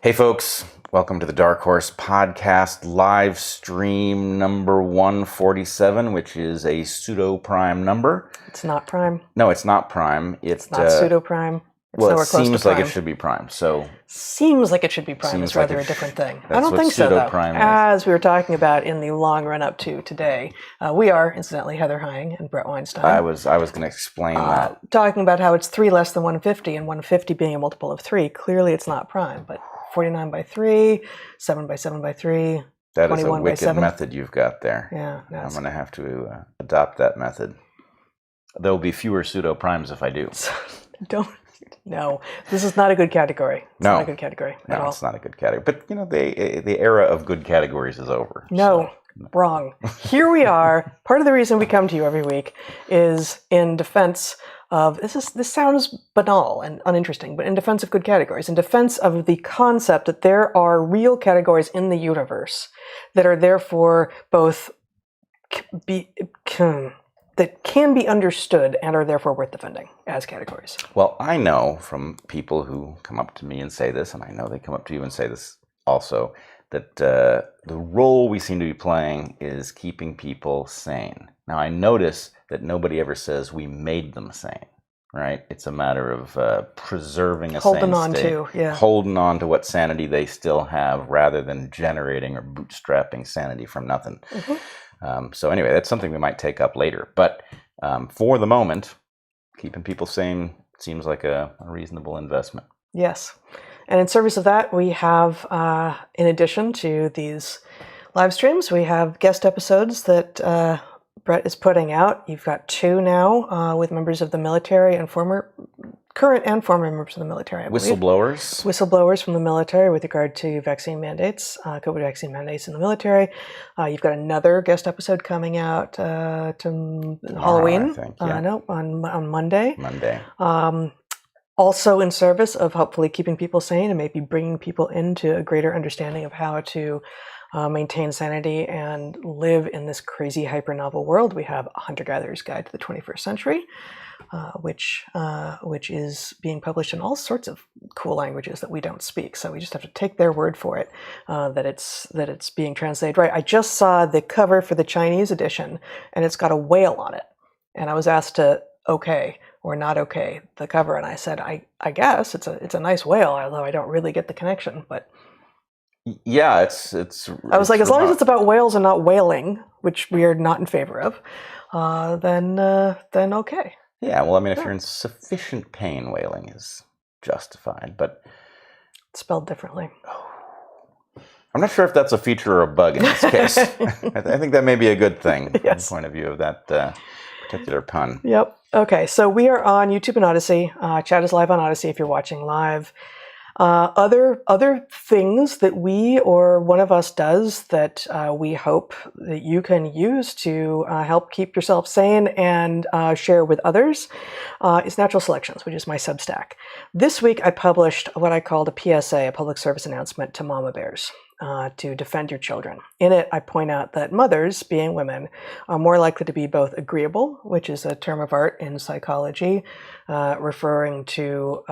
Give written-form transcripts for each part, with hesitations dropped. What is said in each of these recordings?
Hey folks, welcome to the DarkHorse podcast live stream number 147, which is a pseudo-prime number. It's not prime. No, it's not prime. It's not pseudo-prime. It's well, nowhere it close to seems prime. like it should be prime. So seems like it should be prime seems is rather like a different thing. that's I don't what think so, though. pseudo-prime is. As we were talking about in the long run-up to today, we are, incidentally, Heather Hying and Bret Weinstein. I was going to explain that. Talking about how it's 3 less than 150, and 150 being a multiple of 3. Clearly, it's not prime, but 49 by 3, 7 by 7 by 3, That is a 21 by wicked 7. method you've got there. Yeah, no, I'm going to have to adopt that method. There will be fewer pseudo-primes if I do. No, this is not a good category. It's not a good category at all. No, it's not a good category. But, you know, the era of good categories is over. No, wrong. Here we are. Part of the reason we come to you every week is in defense of, this sounds banal and uninteresting, but in defense of good categories, in defense of the concept that there are real categories in the universe that are therefore both that can be understood and are therefore worth defending as categories. Well, I know from people who come up to me and say this, and I know they come up to you and say this also, that the role we seem to be playing is keeping people sane. Now, I notice that nobody ever says we made them sane, right? It's a matter of preserving a holding sane on state. to, yeah. Holding on to what sanity they still have rather than generating or bootstrapping sanity from nothing. Mm-hmm. So anyway, that's something we might take up later. But for the moment, keeping people sane seems like a reasonable investment. Yes. And in service of that, we have, in addition to these live streams, we have guest episodes that Bret is putting out. You've got 2 now with members of the military and current and former members of the military, I believe. Whistleblowers from the military with regard to vaccine mandates, COVID vaccine mandates in the military. You've got another guest episode coming out to Halloween. I think, yeah. No, on Monday. Monday. Also in service of hopefully keeping people sane and maybe bringing people into a greater understanding of how to maintain sanity and live in this crazy hyper-novel world. We have A Hunter-Gatherer's Guide to the 21st Century, which is being published in all sorts of cool languages that we don't speak. So we just have to take their word for it, that it's being translated right. I just saw the cover for the Chinese edition, and it's got a whale on it. And I was asked to okay or not okay the cover, and I said, I guess it's a nice whale, although I don't really get the connection, but. Yeah, it's. I was like, as long as it's about whales and not whaling, which we are not in favor of, then okay. Yeah, well, I mean, if you're in sufficient pain, whaling is justified, but it's spelled differently. I'm not sure if that's a feature or a bug in this case. I think that may be a good thing from the point of view of that particular pun. Yep. Okay, so we are on YouTube and Odyssey. Chat is live on Odyssey if you're watching live. Other things that we or one of us does that we hope that you can use to help keep yourself sane and share with others is Natural Selections, which is my Substack. This week I published what I called a PSA, a public service announcement to mama bears. To defend your children. In it, I point out that mothers, being women, are more likely to be both agreeable, which is a term of art in psychology, referring to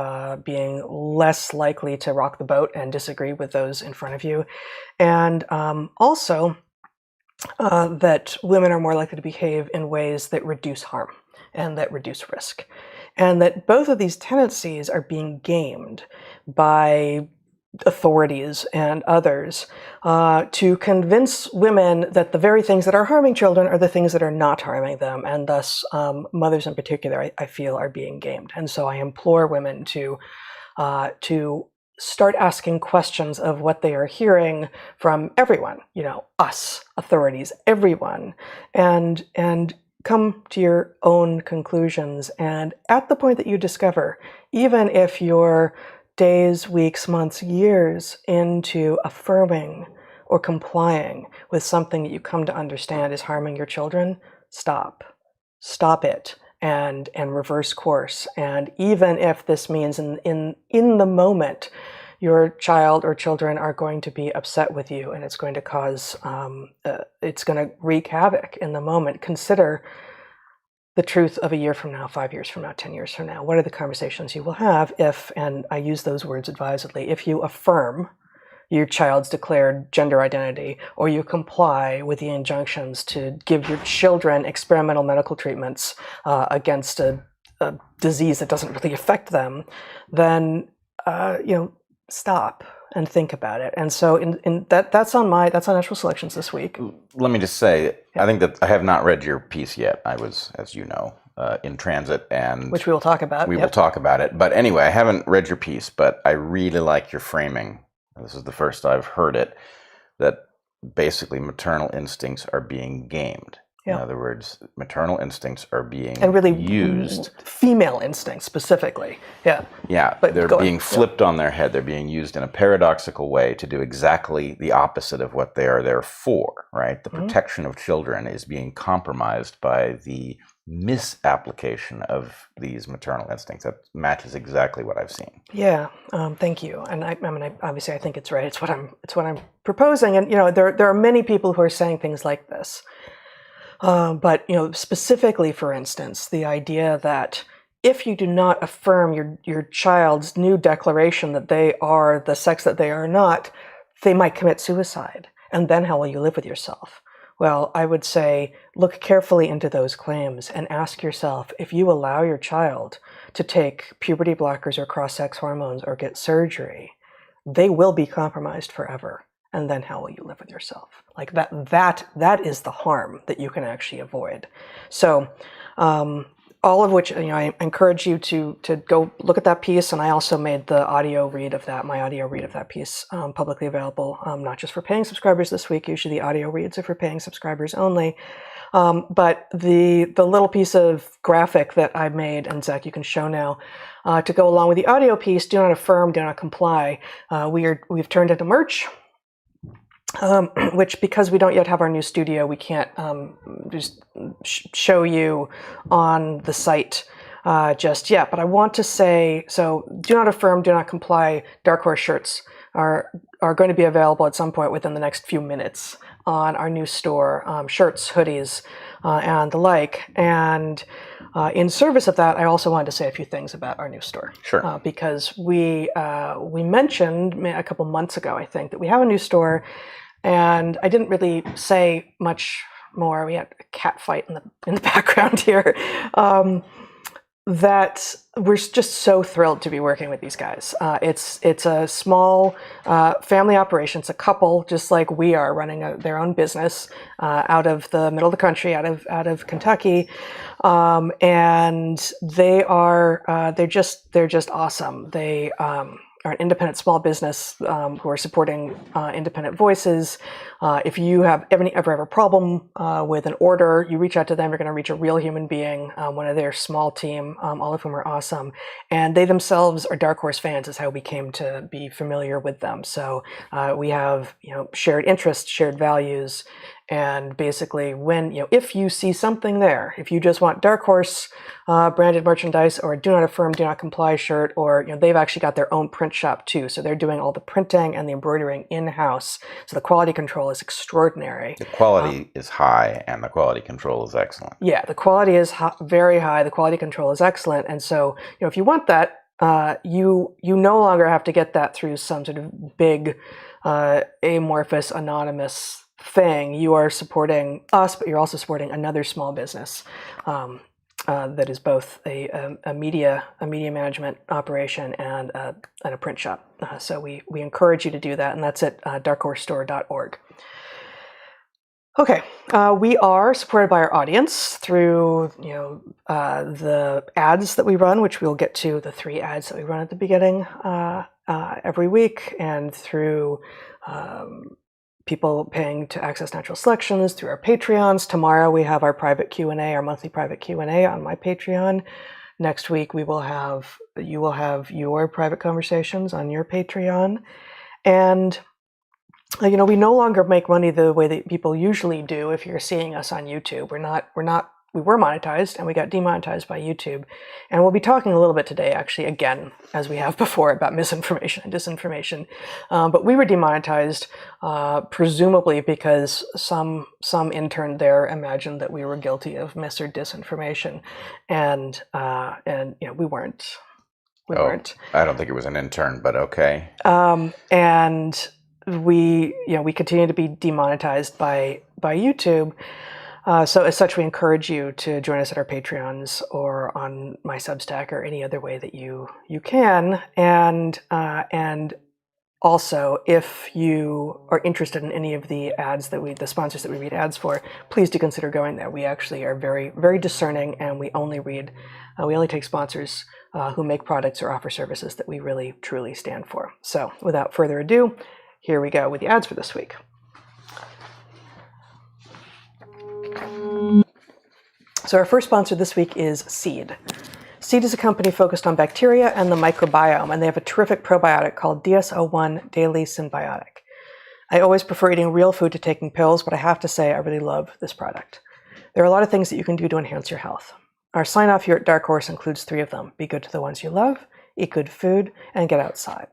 being less likely to rock the boat and disagree with those in front of you, and also that women are more likely to behave in ways that reduce harm and that reduce risk, and that both of these tendencies are being gamed by authorities and others to convince women that the very things that are harming children are the things that are not harming them, and thus mothers in particular, I feel, are being gamed. And so I implore women to start asking questions of what they are hearing from everyone, us, authorities, everyone, and come to your own conclusions. And at the point that you discover, even if you're days, weeks, months, years into affirming or complying with something that you come to understand is harming your children, stop it and reverse course. And even if this means in the moment, your child or children are going to be upset with you and it's going to cause, it's going to wreak havoc in the moment, consider the truth of a year from now, 5 years from now, 10 years from now. What are the conversations you will have if, and I use those words advisedly, if you affirm your child's declared gender identity, or you comply with the injunctions to give your children experimental medical treatments against a disease that doesn't really affect them, then stop and think about it. And so that's on Natural Selections this week. Let me just say, I think that I have not read your piece yet. I was, as you know, in transit, and which we will talk about. We will talk about it. But anyway, I haven't read your piece, but I really like your framing. This is the first I've heard it, that basically maternal instincts are being gamed. In other words, maternal instincts are being and really used. Female instincts specifically. Yeah, but they're being flipped on their head. They're being used in a paradoxical way to do exactly the opposite of what they are there for, right? The protection of children is being compromised by the misapplication of these maternal instincts. That matches exactly what I've seen. Yeah, thank you. And I mean, obviously, I think it's right. It's what I'm proposing. And there are many people who are saying things like this. But specifically, for instance, the idea that if you do not affirm your child's new declaration that they are the sex that they are not, they might commit suicide. And then how will you live with yourself? Well, I would say look carefully into those claims and ask yourself, if you allow your child to take puberty blockers or cross-sex hormones or get surgery, they will be compromised forever. And then how will you live with yourself? Like that is the harm that you can actually avoid. So all of which, I encourage you to go look at that piece. And I also made the audio read of that, my audio read of that piece publicly available, not just for paying subscribers this week. Usually the audio reads are for paying subscribers only. But the little piece of graphic that I made, and Zach, you can show now, to go along with the audio piece, do not affirm, do not comply. We've turned into merch. Which, because we don't yet have our new studio, we can't just show you on the site just yet. But I want to say, so do not affirm, do not comply. DarkHorse shirts are going to be available at some point within the next few minutes on our new store, shirts, hoodies, and the like. And in service of that, I also wanted to say a few things about our new store. Sure. Because we mentioned a couple months ago, I think, that we have a new store, and I didn't really say much more. We had a cat fight in the background here. That we're just so thrilled to be working with these guys. It's a small family operation. It's a couple, just like we are, running their own business out of the middle of the country, out of Kentucky, and they're just awesome. They are an independent small business who are supporting independent voices. If you have ever have a problem with an order, you reach out to them. You're going to reach a real human being, one of their small team, all of whom are awesome. And they themselves are DarkHorse fans, is how we came to be familiar with them. So we have shared interests, shared values. And basically, if you see something there, if you just want DarkHorse branded merchandise, or do not affirm, do not comply shirt, or they've actually got their own print shop too, so they're doing all the printing and the embroidering in-house. So the quality control is extraordinary. The quality is high, and the quality control is excellent. Yeah, the quality is very high. The quality control is excellent, and so if you want that, you no longer have to get that through some sort of big, amorphous, anonymous thing. You are supporting us, but you're also supporting another small business that is both a media management operation and a print shop. So we encourage you to do that, and that's at darkhorsestore.org. Okay, we are supported by our audience through the ads that we run, which we'll get to, the 3 ads that we run at the beginning every week, and through people paying to access Natural Selections, through our Patreons. Tomorrow we have our private Q&A, our monthly private Q&A on my Patreon. Next week you will have your private conversations on your Patreon. And we no longer make money the way that people usually do. If you're seeing us on YouTube, we were monetized, and we got demonetized by YouTube. And we'll be talking a little bit today, actually, again, as we have before, about misinformation and disinformation. But we were demonetized, presumably because some intern there imagined that we were guilty of mis or disinformation, and we weren't. We weren't. I don't think it was an intern, but okay. And we continue to be demonetized by YouTube. So as such, we encourage you to join us at our Patreons or on my Substack or any other way that you can. And also, if you are interested in any of the sponsors that we read ads for, please do consider going there. We actually are very, very discerning, and we only take sponsors who make products or offer services that we really, truly stand for. So without further ado, here we go with the ads for this week. So our first sponsor this week is Seed. Seed is a company focused on bacteria and the microbiome, and they have a terrific probiotic called DSO1 Daily Synbiotic. I always prefer eating real food to taking pills, but I have to say I really love this product. There are a lot of things that you can do to enhance your health. Our sign-off here at DarkHorse includes 3 of them: be good to the ones you love, eat good food, and get outside.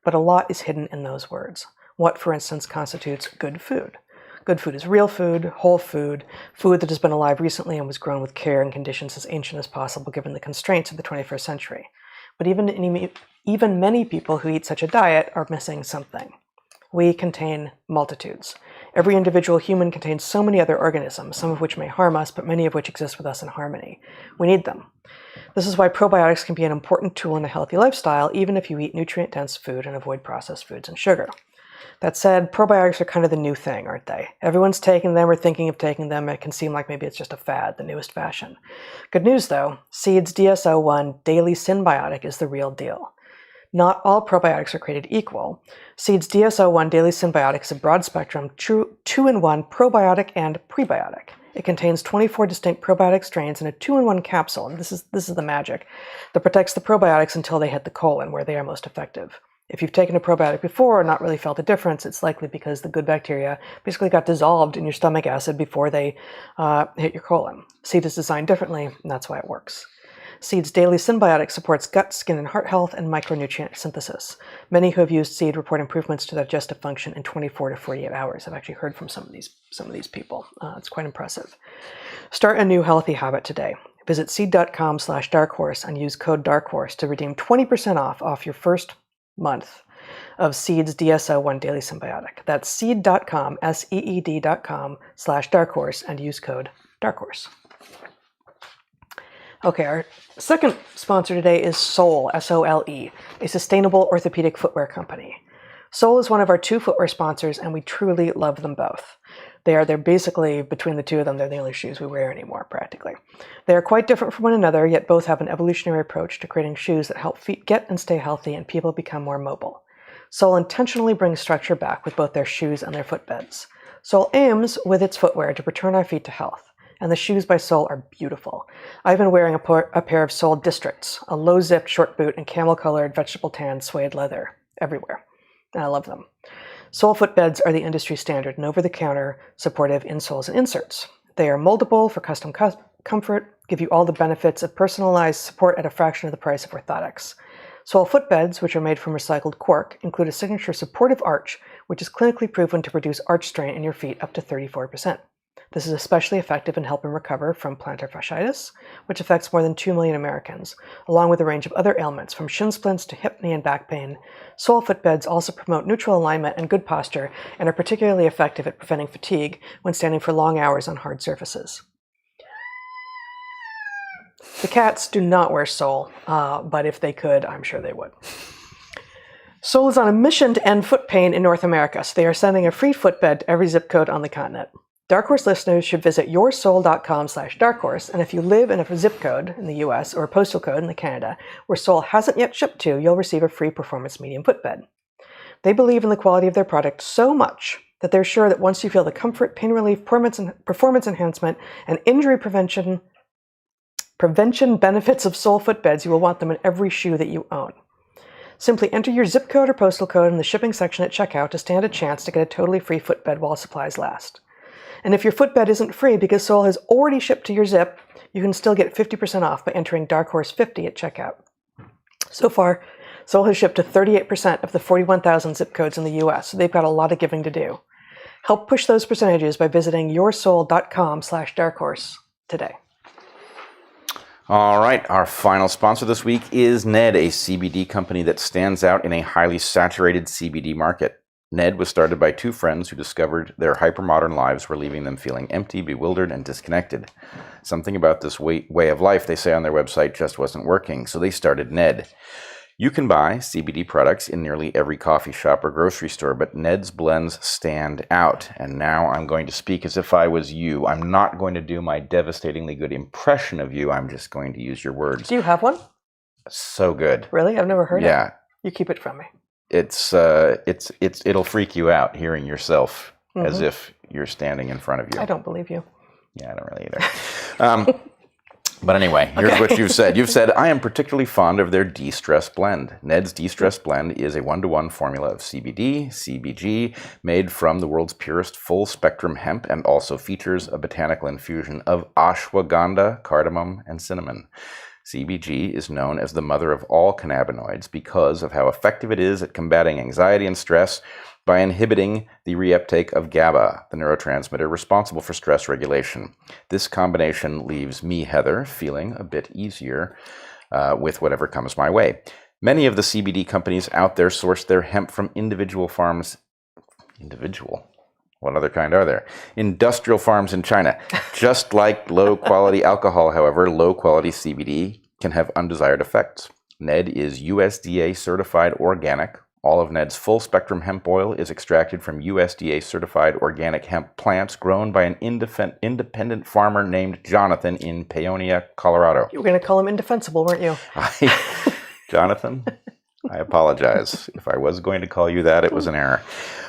But a lot is hidden in those words. What, for instance, constitutes good food? Good food is real food, whole food, food that has been alive recently and was grown with care in conditions as ancient as possible given the constraints of the 21st century. But even many people who eat such a diet are missing something. We contain multitudes. Every individual human contains so many other organisms, some of which may harm us, but many of which exist with us in harmony. We need them. This is why probiotics can be an important tool in a healthy lifestyle, even if you eat nutrient-dense food and avoid processed foods and sugar. That said, probiotics are kind of the new thing, aren't they? Everyone's taking them or thinking of taking them. It can seem like maybe it's just a fad, the newest fashion. Good news, though. Seed's DSO1 Daily Synbiotic is the real deal. Not all probiotics are created equal. Seed's DSO1 Daily Synbiotic is a broad-spectrum, 2-in-1 probiotic and prebiotic. It contains 24 distinct probiotic strains in a 2-in-1 capsule, and this is the magic, that protects the probiotics until they hit the colon, where they are most effective. If you've taken a probiotic before and not really felt a difference, it's likely because the good bacteria basically got dissolved in your stomach acid before they hit your colon. Seed is designed differently, and that's why it works. Seed's Daily Synbiotic supports gut, skin, and heart health and micronutrient synthesis. Many who have used Seed report improvements to digestive function in 24 to 48 hours. I've actually heard from some of these people. It's quite impressive. Start a new healthy habit today. Visit seed.com/darkhorse and use code DARKHORSE to redeem 20% off your first month of Seed's DSO1 Daily Synbiotic. That's seed.com, seed.com/darkhorse, and use code DARKHORSE. Okay, our second sponsor today is Sole, S-O-L-E, a sustainable orthopedic footwear company. Sole is one of our 2 footwear sponsors, and we truly love them both. They're basically, between the 2 of them, they're the only shoes we wear anymore, practically. They are quite different from one another, yet both have an evolutionary approach to creating shoes that help feet get and stay healthy and people become more mobile. Sole intentionally brings structure back with both their shoes and their footbeds. Sole aims with its footwear to return our feet to health, and the shoes by Sole are beautiful. I've been wearing a pair of Sole Districts, a low-zipped short boot and camel-colored vegetable tan suede leather, everywhere. And I love them. Sole footbeds are the industry standard and over-the-counter supportive insoles and inserts. They are moldable for custom comfort, give you all the benefits of personalized support at a fraction of the price of orthotics. Sole footbeds, which are made from recycled cork, include a signature supportive arch, which is clinically proven to reduce arch strain in your feet up to 34%. This is especially effective in helping recover from plantar fasciitis, which affects more than 2 million Americans, along with a range of other ailments from shin splints to hip, knee, and back pain. Sole footbeds also promote neutral alignment and good posture and are particularly effective at preventing fatigue when standing for long hours on hard surfaces. The cats do not wear Sole, but if they could, I'm sure they would. Sole is on a mission to end foot pain in North America, so they are sending a free footbed to every zip code on the continent. DarkHorse listeners should visit yoursole.com/darkhorse, and if you live in a zip code in the US or a postal code in Canada where Sole hasn't yet shipped to, you'll receive a free performance medium footbed. They believe in the quality of their product so much that they're sure that once you feel the comfort, pain relief, performance enhancement, and injury prevention benefits of Sole footbeds, you will want them in every shoe that you own. Simply enter your zip code or postal code in the shipping section at checkout to stand a chance to get a totally free footbed while supplies last. And if your footbed isn't free because Sole has already shipped to your zip, you can still get 50% off by entering DarkHorse50 at checkout. So far, Sole has shipped to 38% of the 41,000 zip codes in the US, so they've got a lot of giving to do. Help push those percentages by visiting yoursole.com/darkhorse today. All right, our final sponsor this week is Ned, a CBD company that stands out in a highly saturated CBD market. Ned was started by two friends who discovered their hypermodern lives were leaving them feeling empty, bewildered, and disconnected. Something about this way of life, they say on their website, just wasn't working, so they started Ned. You can buy CBD products in nearly every coffee shop or grocery store, but Ned's blends stand out. And now I'm going to speak as if I was you. I'm not going to do my devastatingly good impression of you. I'm just going to use your words. Do you have one? So good. Really? I've never heard it. Yeah. You keep it from me. It'll freak you out hearing yourself as if you're standing in front of you. I don't believe you. Yeah, I don't really either. But anyway, here's what you've said. You've said, I am particularly fond of their de-stress blend. Ned's de-stress blend is a 1-to-1 formula of CBD, CBG, made from the world's purest full-spectrum hemp, and also features a botanical infusion of ashwagandha, cardamom, and cinnamon. CBG is known as the mother of all cannabinoids because of how effective it is at combating anxiety and stress by inhibiting the reuptake of GABA, the neurotransmitter responsible for stress regulation. This combination leaves me, Heather, feeling a bit easier with whatever comes my way. Many of the CBD companies out there source their hemp from individual farms. Individual? What other kind are there? Industrial farms in China. Just like low-quality alcohol, however, low-quality CBD can have undesired effects. Ned is USDA certified organic. All of Ned's full-spectrum hemp oil is extracted from USDA certified organic hemp plants grown by an independent farmer named Jonathan in Paonia, Colorado. You were going to call him indefensible, weren't you? Jonathan, I apologize. If I was going to call you that, it was an error.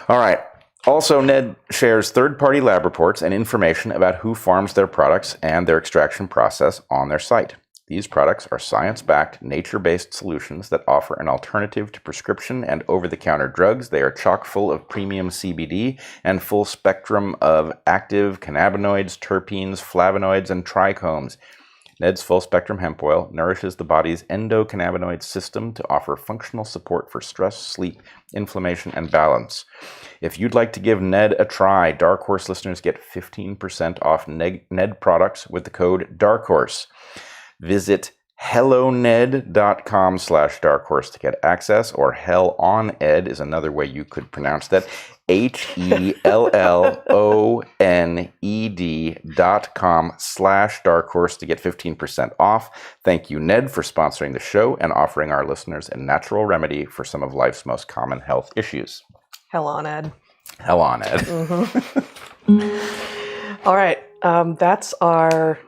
All right. Also, Ned shares third-party lab reports and information about who farms their products and their extraction process on their site. These products are science-backed, nature-based solutions that offer an alternative to prescription and over-the-counter drugs. They are chock full of premium CBD and full spectrum of active cannabinoids, terpenes, flavonoids, and trichomes. Ned's full-spectrum hemp oil nourishes the body's endocannabinoid system to offer functional support for stress, sleep, inflammation, and balance. If you'd like to give Ned a try, DarkHorse listeners get 15% off Ned products with the code DarkHorse. Visit helloned.com/darkhorse to get access, or HellOnEd is another way you could pronounce that. HELLONED.com/darkhorse to get 15% off. Thank you, Ned, for sponsoring the show and offering our listeners a natural remedy for some of life's most common health issues. Hell on, Ed. Hell on, Ed. All right. That's our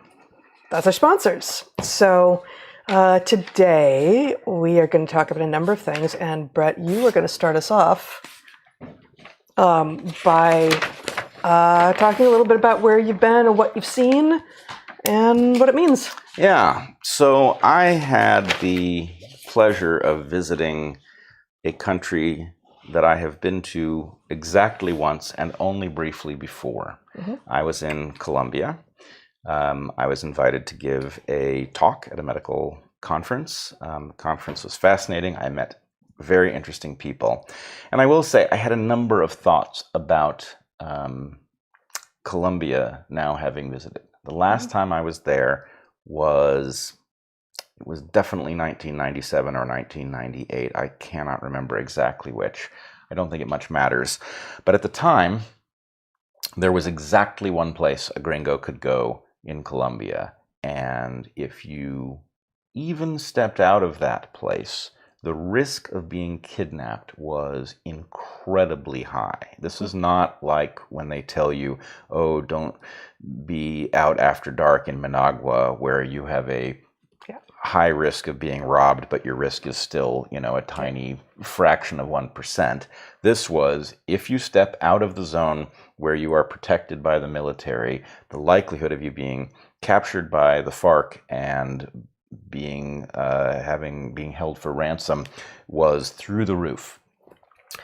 sponsors. So today we are going to talk about a number of things, and Bret, you are going to start us off by talking a little bit about where you've been and what you've seen and what it means. Yeah. So I had the pleasure of visiting a country that I have been to exactly once and only briefly before. I was in Colombia. I was invited to give a talk at a medical conference. The conference was fascinating. I met very interesting people. And I will say I had a number of thoughts about Colombia now having visited. The last time I was there was definitely 1997 or 1998. I cannot remember exactly which. I don't think it much matters. But at the time, there was exactly one place a gringo could go in Colombia. And if you even stepped out of that place, the risk of being kidnapped was incredibly high. This is not like when they tell you, oh, don't be out after dark in Managua, where you have a high risk of being robbed, but your risk is still, a tiny fraction of 1%. This was, if you step out of the zone where you are protected by the military, the likelihood of you being captured by the FARC and being held for ransom was through the roof.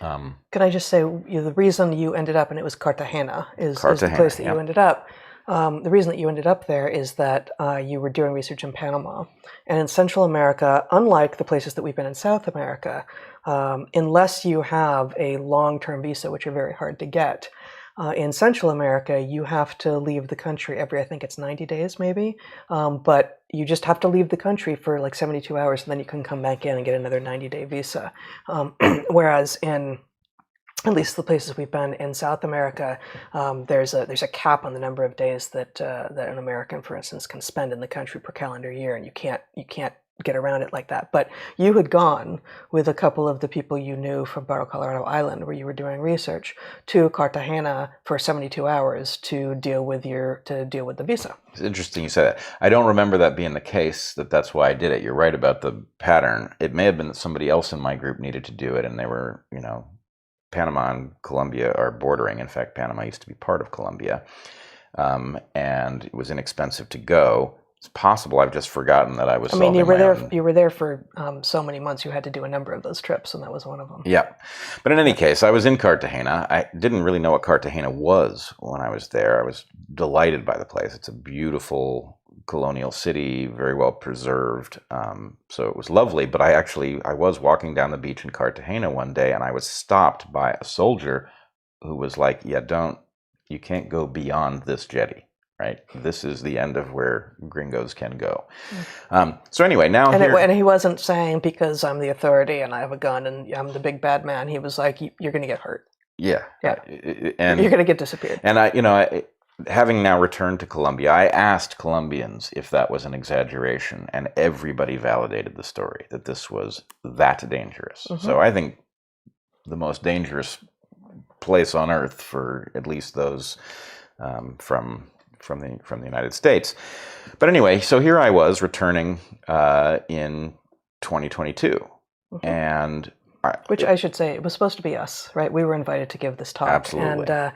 Can I just say, the reason you ended up, and it was Cartagena, is the place that you ended up. The reason that you ended up there is that you were doing research in Panama. And in Central America, unlike the places that we've been in South America, unless you have a long-term visa, which are very hard to get, in Central America, you have to leave the country every, I think it's 90 days maybe, but you just have to leave the country for like 72 hours, and then you can come back in and get another 90-day visa. Whereas in at least the places we've been in South America, there's a cap on the number of days that an American, for instance, can spend in the country per calendar year, and you can't get around it like that. But you had gone with a couple of the people you knew from Barro Colorado Island, where you were doing research, to Cartagena for 72 hours to deal with the visa. It's interesting you say that. I don't remember that being the case, that's why I did it. You're right about the pattern. It may have been that somebody else in my group needed to do it, and they were, Panama and Colombia are bordering. In fact, Panama used to be part of Colombia, and it was inexpensive to go. It's possible I've just forgotten that I was. I mean, you were there for so many months. You had to do a number of those trips, and that was one of them. Yeah, but in any case, I was in Cartagena. I didn't really know what Cartagena was when I was there. I was delighted by the place. It's a beautiful colonial city, very well preserved. So it was lovely. But I was walking down the beach in Cartagena one day, and I was stopped by a soldier who was like, "Yeah, you can't go beyond this jetty. Right, this is the end of where gringos can go." So anyway, now and he wasn't saying because I'm the authority and I have a gun and I'm the big bad man. He was like, "You're going to get hurt. Yeah, and you're going to get disappeared." And having now returned to Colombia, I asked Colombians if that was an exaggeration, and everybody validated the story that this was that dangerous. Mm-hmm. So I think the most dangerous place on earth for at least those from the United States. But anyway, so here I was returning in 2022, mm-hmm. and which I should say, it was supposed to be us, right? We were invited to give this talk. Absolutely. And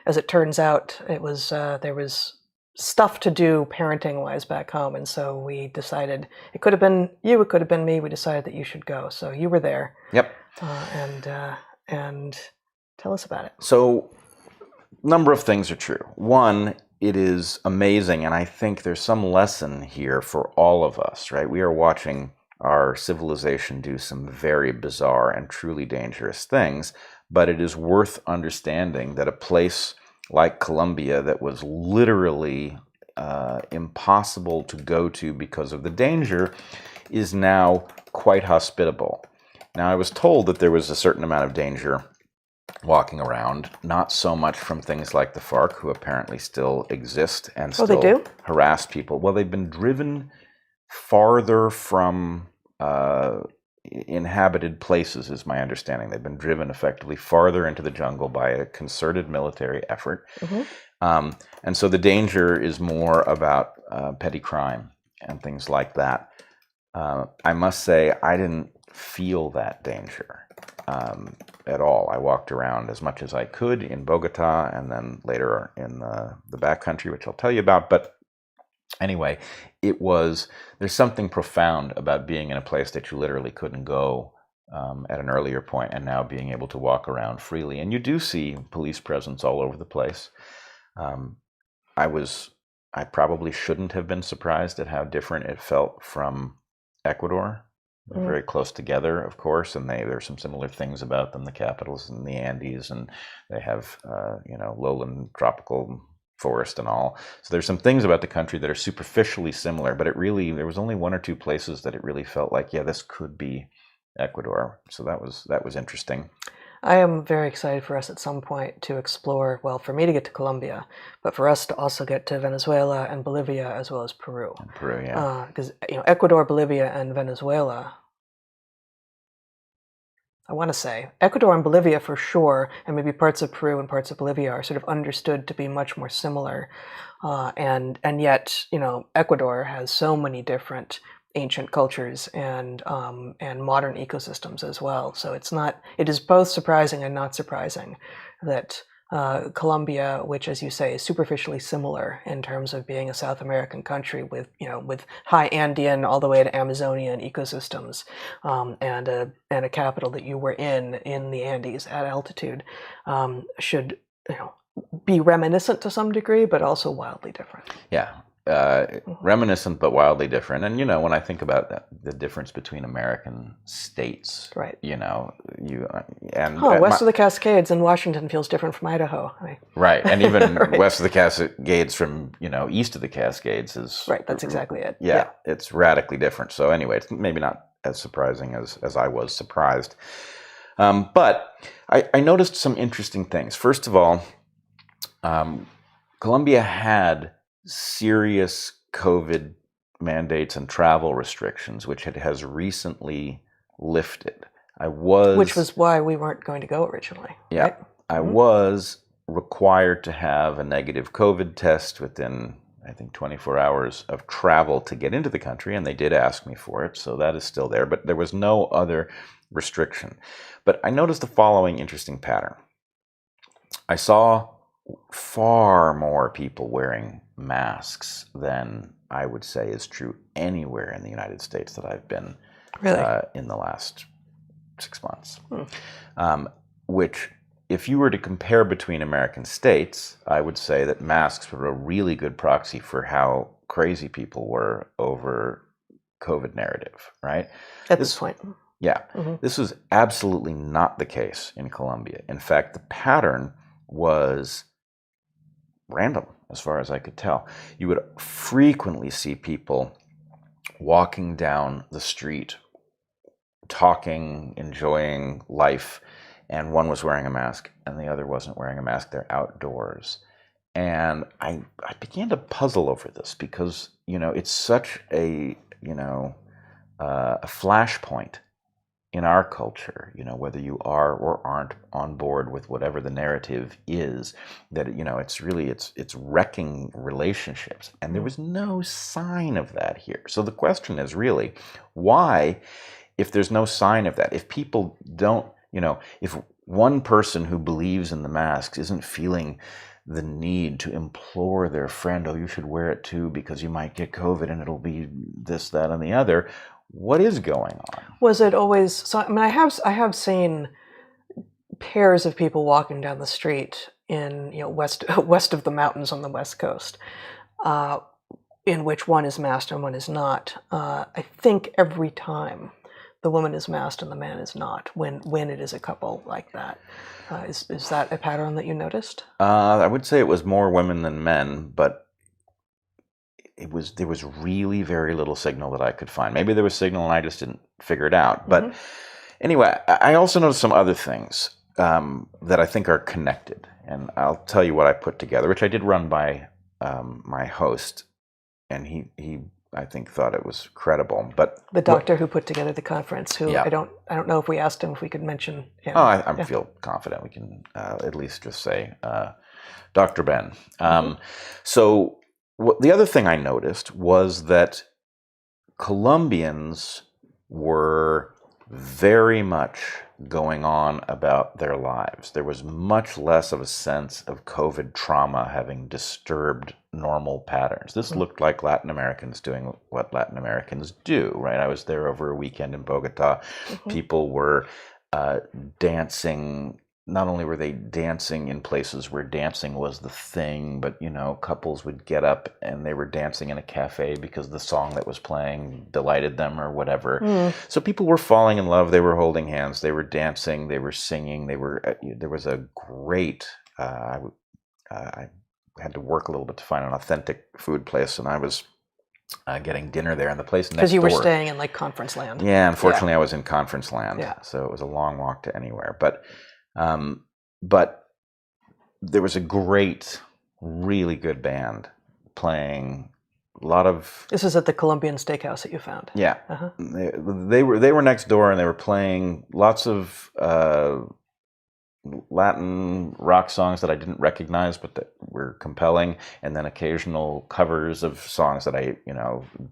as it turns out, it was there was stuff to do parenting-wise back home, and so we decided it could have been you, it could have been me. We decided that you should go, so you were there. Yep. And tell us about it. So, a number of things are true. One, it is amazing, and I think there's some lesson here for all of us, right? We are watching our civilization do some very bizarre and truly dangerous things, but it is worth understanding that a place like Colombia that was literally impossible to go to because of the danger is now quite hospitable. Now, I was told that there was a certain amount of danger walking around, not so much from things like the FARC, who apparently still exist and still they do? harass people. Well, they've been driven farther from inhabited places, is my understanding. They've been driven effectively farther into the jungle by a concerted military effort. Mm-hmm. And so the danger is more about petty crime and things like that. I must say, I didn't feel that danger at all. I walked around as much as I could in Bogota and then later in the backcountry, which I'll tell you about. But anyway, there's something profound about being in a place that you literally couldn't go at an earlier point, and now being able to walk around freely. And you do see police presence all over the place. I probably shouldn't have been surprised at how different it felt from Ecuador. They're very close together, of course, and there's some similar things about them. The capitals in the Andes, and they have lowland tropical forest and all. So there's some things about the country that are superficially similar, but there was only one or two places that it really felt like, yeah, this could be Ecuador. So that was interesting. I am very excited for us at some point to explore, well, for me to get to Colombia, but for us to also get to Venezuela and Bolivia as well as Peru. And Peru, yeah. Because Ecuador, Bolivia, and Venezuela, I want to say Ecuador and Bolivia for sure, and maybe parts of Peru and parts of Bolivia are sort of understood to be much more similar, and yet Ecuador has so many different ancient cultures and modern ecosystems as well. So it is both surprising and not surprising that Colombia, which, as you say, is superficially similar in terms of being a South American country with high Andean all the way to Amazonian ecosystems, and a capital that you were in the Andes at altitude, should be reminiscent to some degree, but also wildly different. Yeah. Reminiscent but wildly different. And when I think about the difference between American states, right? West of the Cascades in Washington feels different from Idaho, right? And even right. West of the Cascades from east of the Cascades is right. That's exactly it. Yeah, it's radically different. So anyway, it's maybe not as surprising as I was surprised. But I noticed some interesting things. First of all, Colombia had serious COVID mandates and travel restrictions, which it has recently lifted. Which was why we weren't going to go originally. Yeah, right? I was required to have a negative COVID test within, I think, 24 hours of travel to get into the country, and they did ask me for it, so that is still there, but there was no other restriction. But I noticed the following interesting pattern. I saw far more people wearing masks than I would say is true anywhere in the United States that I've been in the last 6 months. Which, if you were to compare between American states, I would say that masks were a really good proxy for how crazy people were over COVID narrative, right? At this point. Yeah. This was absolutely not the case in Colombia. In fact, the pattern was random, as far as I could tell. You would frequently see people walking down the street, talking, enjoying life, and one was wearing a mask and the other wasn't wearing a mask. They're outdoors. And I began to puzzle over this because, it's such a flashpoint in our culture, whether you are or aren't on board with whatever the narrative is, that, it's wrecking relationships. And there was no sign of that here. So the question is really, why, if there's no sign of that, if people don't, if one person who believes in the masks isn't feeling the need to implore their friend, oh, you should wear it too because you might get COVID and it'll be this, that, and the other, what is going on? Was it always? So I mean, I have seen pairs of people walking down the street in west of the mountains on the West Coast, in which one is masked and one is not. I think every time the woman is masked and the man is not. When it is a couple like that, is that a pattern that you noticed? I would say it was more women than men, but there was really very little signal that I could find. Maybe there was signal and I just didn't figure it out. But anyway, I also noticed some other things that I think are connected. And I'll tell you what I put together, which I did run by my host, and he I think thought it was credible. But the doctor who put together the conference, who I don't know if we asked him if we could mention him. Oh, I feel confident we can at least just say Dr. Ben. So the other thing I noticed was that Colombians were very much going on about their lives. There was much less of a sense of COVID trauma having disturbed normal patterns. This looked like Latin Americans doing what Latin Americans do, right? I was there over a weekend in Bogota. People were dancing. Not only were they dancing in places where dancing was the thing, but, couples would get up and they were dancing in a cafe because the song that was playing delighted them or whatever. So people were falling in love. They were holding hands. They were dancing. They were singing. There was a great, I had to work a little bit to find an authentic food place, and I was getting dinner there in the place next door. Because you were staying in conference land. Yeah, unfortunately I was in conference land. So it was a long walk to anywhere. But there was a great, really good band playing a lot of. This is at the Colombian steakhouse that you found. Yeah, they were next door, and they were playing lots of Latin rock songs that I didn't recognize, but that were compelling, and then occasional covers of songs that I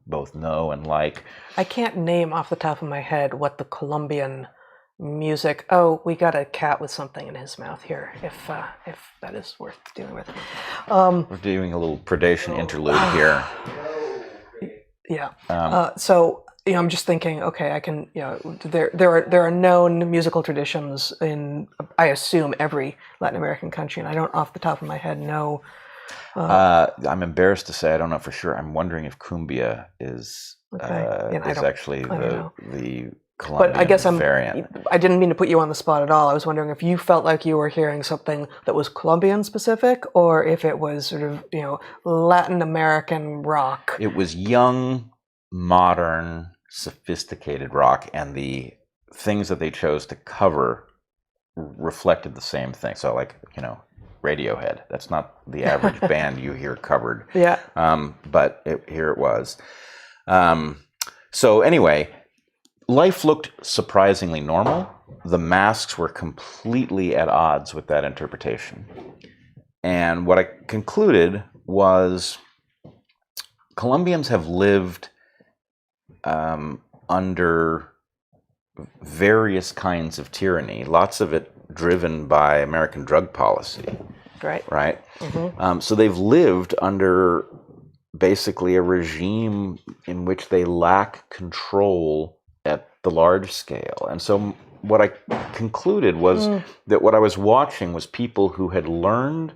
both know and like. I can't name off the top of my head what the Colombian music. Oh, we got a cat with something in his mouth here, if that is worth dealing with. We're doing a little predation interlude here. So I'm just thinking, okay, I can, there are known musical traditions in, I assume, every Latin American country, and I don't off the top of my head know. I'm embarrassed to say I don't know for sure. I'm wondering if cumbia is actually the Colombian, but I guess I didn't mean to put you on the spot at all. I was wondering if you felt like you were hearing something that was Colombian specific, or if it was sort of, Latin American rock. It was young, modern, sophisticated rock, and the things that they chose to cover reflected the same thing. So like, Radiohead, that's not the average band you hear covered. Yeah. But here it was. So anyway, life looked surprisingly normal. The masks were completely at odds with that interpretation. And what I concluded was Colombians have lived under various kinds of tyranny, lots of it driven by American drug policy. Right? Mm-hmm. So they've lived under basically a regime in which they lack control at the large scale. And so what I concluded was that what I was watching was people who had learned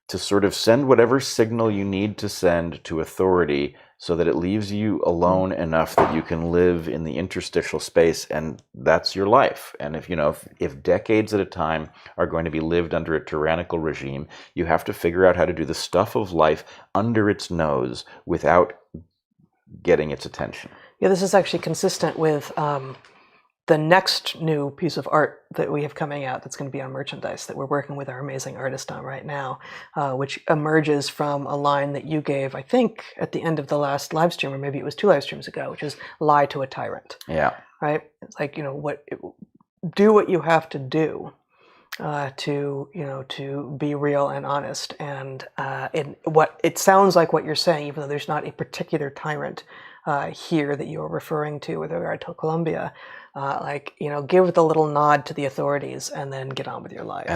to sort of send whatever signal you need to send to authority so that it leaves you alone enough that you can live in the interstitial space, and that's your life. And if decades at a time are going to be lived under a tyrannical regime, you have to figure out how to do the stuff of life under its nose without getting its attention. Yeah, this is actually consistent with the next new piece of art that we have coming out that's going to be on merchandise that we're working with our amazing artist on right now, which emerges from a line that you gave, I think, at the end of the last live stream, or maybe it was 2 live streams ago, which is lie to a tyrant. Yeah. Right? It's like, do what you have to do to be real and honest. And what it sounds like what you're saying, even though there's not a particular tyrant here that you're referring to with regard to Colombia, give the little nod to the authorities and then get on with your life.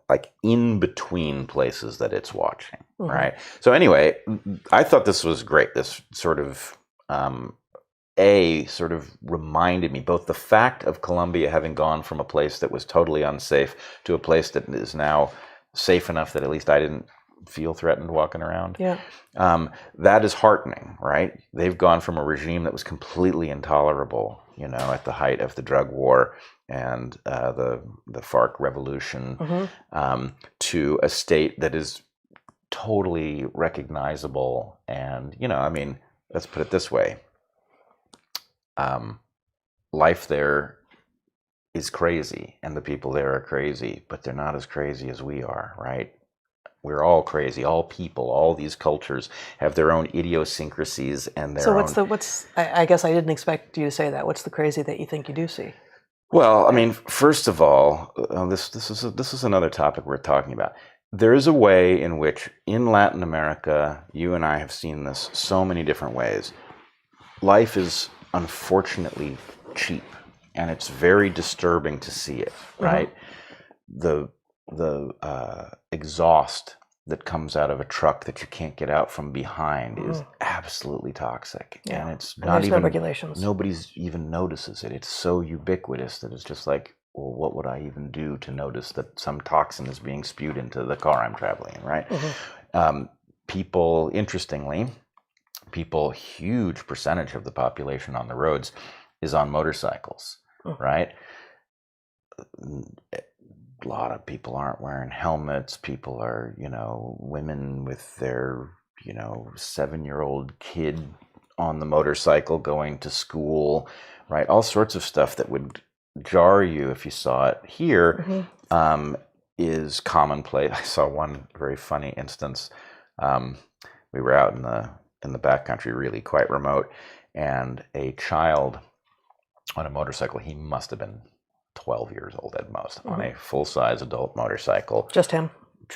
Like in between places that it's watching, right? So anyway, I thought this was great. This sort of reminded me, both the fact of Colombia having gone from a place that was totally unsafe to a place that is now safe enough that at least I didn't feel threatened walking around. Yeah. That is heartening, right? They've gone from a regime that was completely intolerable, at the height of the drug war and the FARC revolution, to a state that is totally recognizable. And, let's put it this way. Life there is crazy, and the people there are crazy, but they're not as crazy as we are, right? We're all crazy. All people, all these cultures have their own idiosyncrasies and their own. So I guess I didn't expect you to say that. What's the crazy that you think you do see? Well, first of all, this is another topic we're talking about. There is a way in which in Latin America, you and I have seen this so many different ways. Life is unfortunately cheap, and it's very disturbing to see it, right? The exhaust that comes out of a truck that you can't get out from behind is absolutely toxic. Yeah. And it's and not there's even no regulations. Nobody's even notices it. It's so ubiquitous that it's just like, well, what would I even do to notice that some toxin is being spewed into the car I'm traveling in, right? Huge percentage of the population on the roads is on motorcycles, right? A lot of people aren't wearing helmets. People are, women with their, 7-year-old kid on the motorcycle going to school, right? All sorts of stuff that would jar you if you saw it here is commonplace. I saw one very funny instance. We were out in the backcountry, really quite remote, and a child on a motorcycle, he must have been 12 years old at most, on a full-size adult motorcycle. Just him. He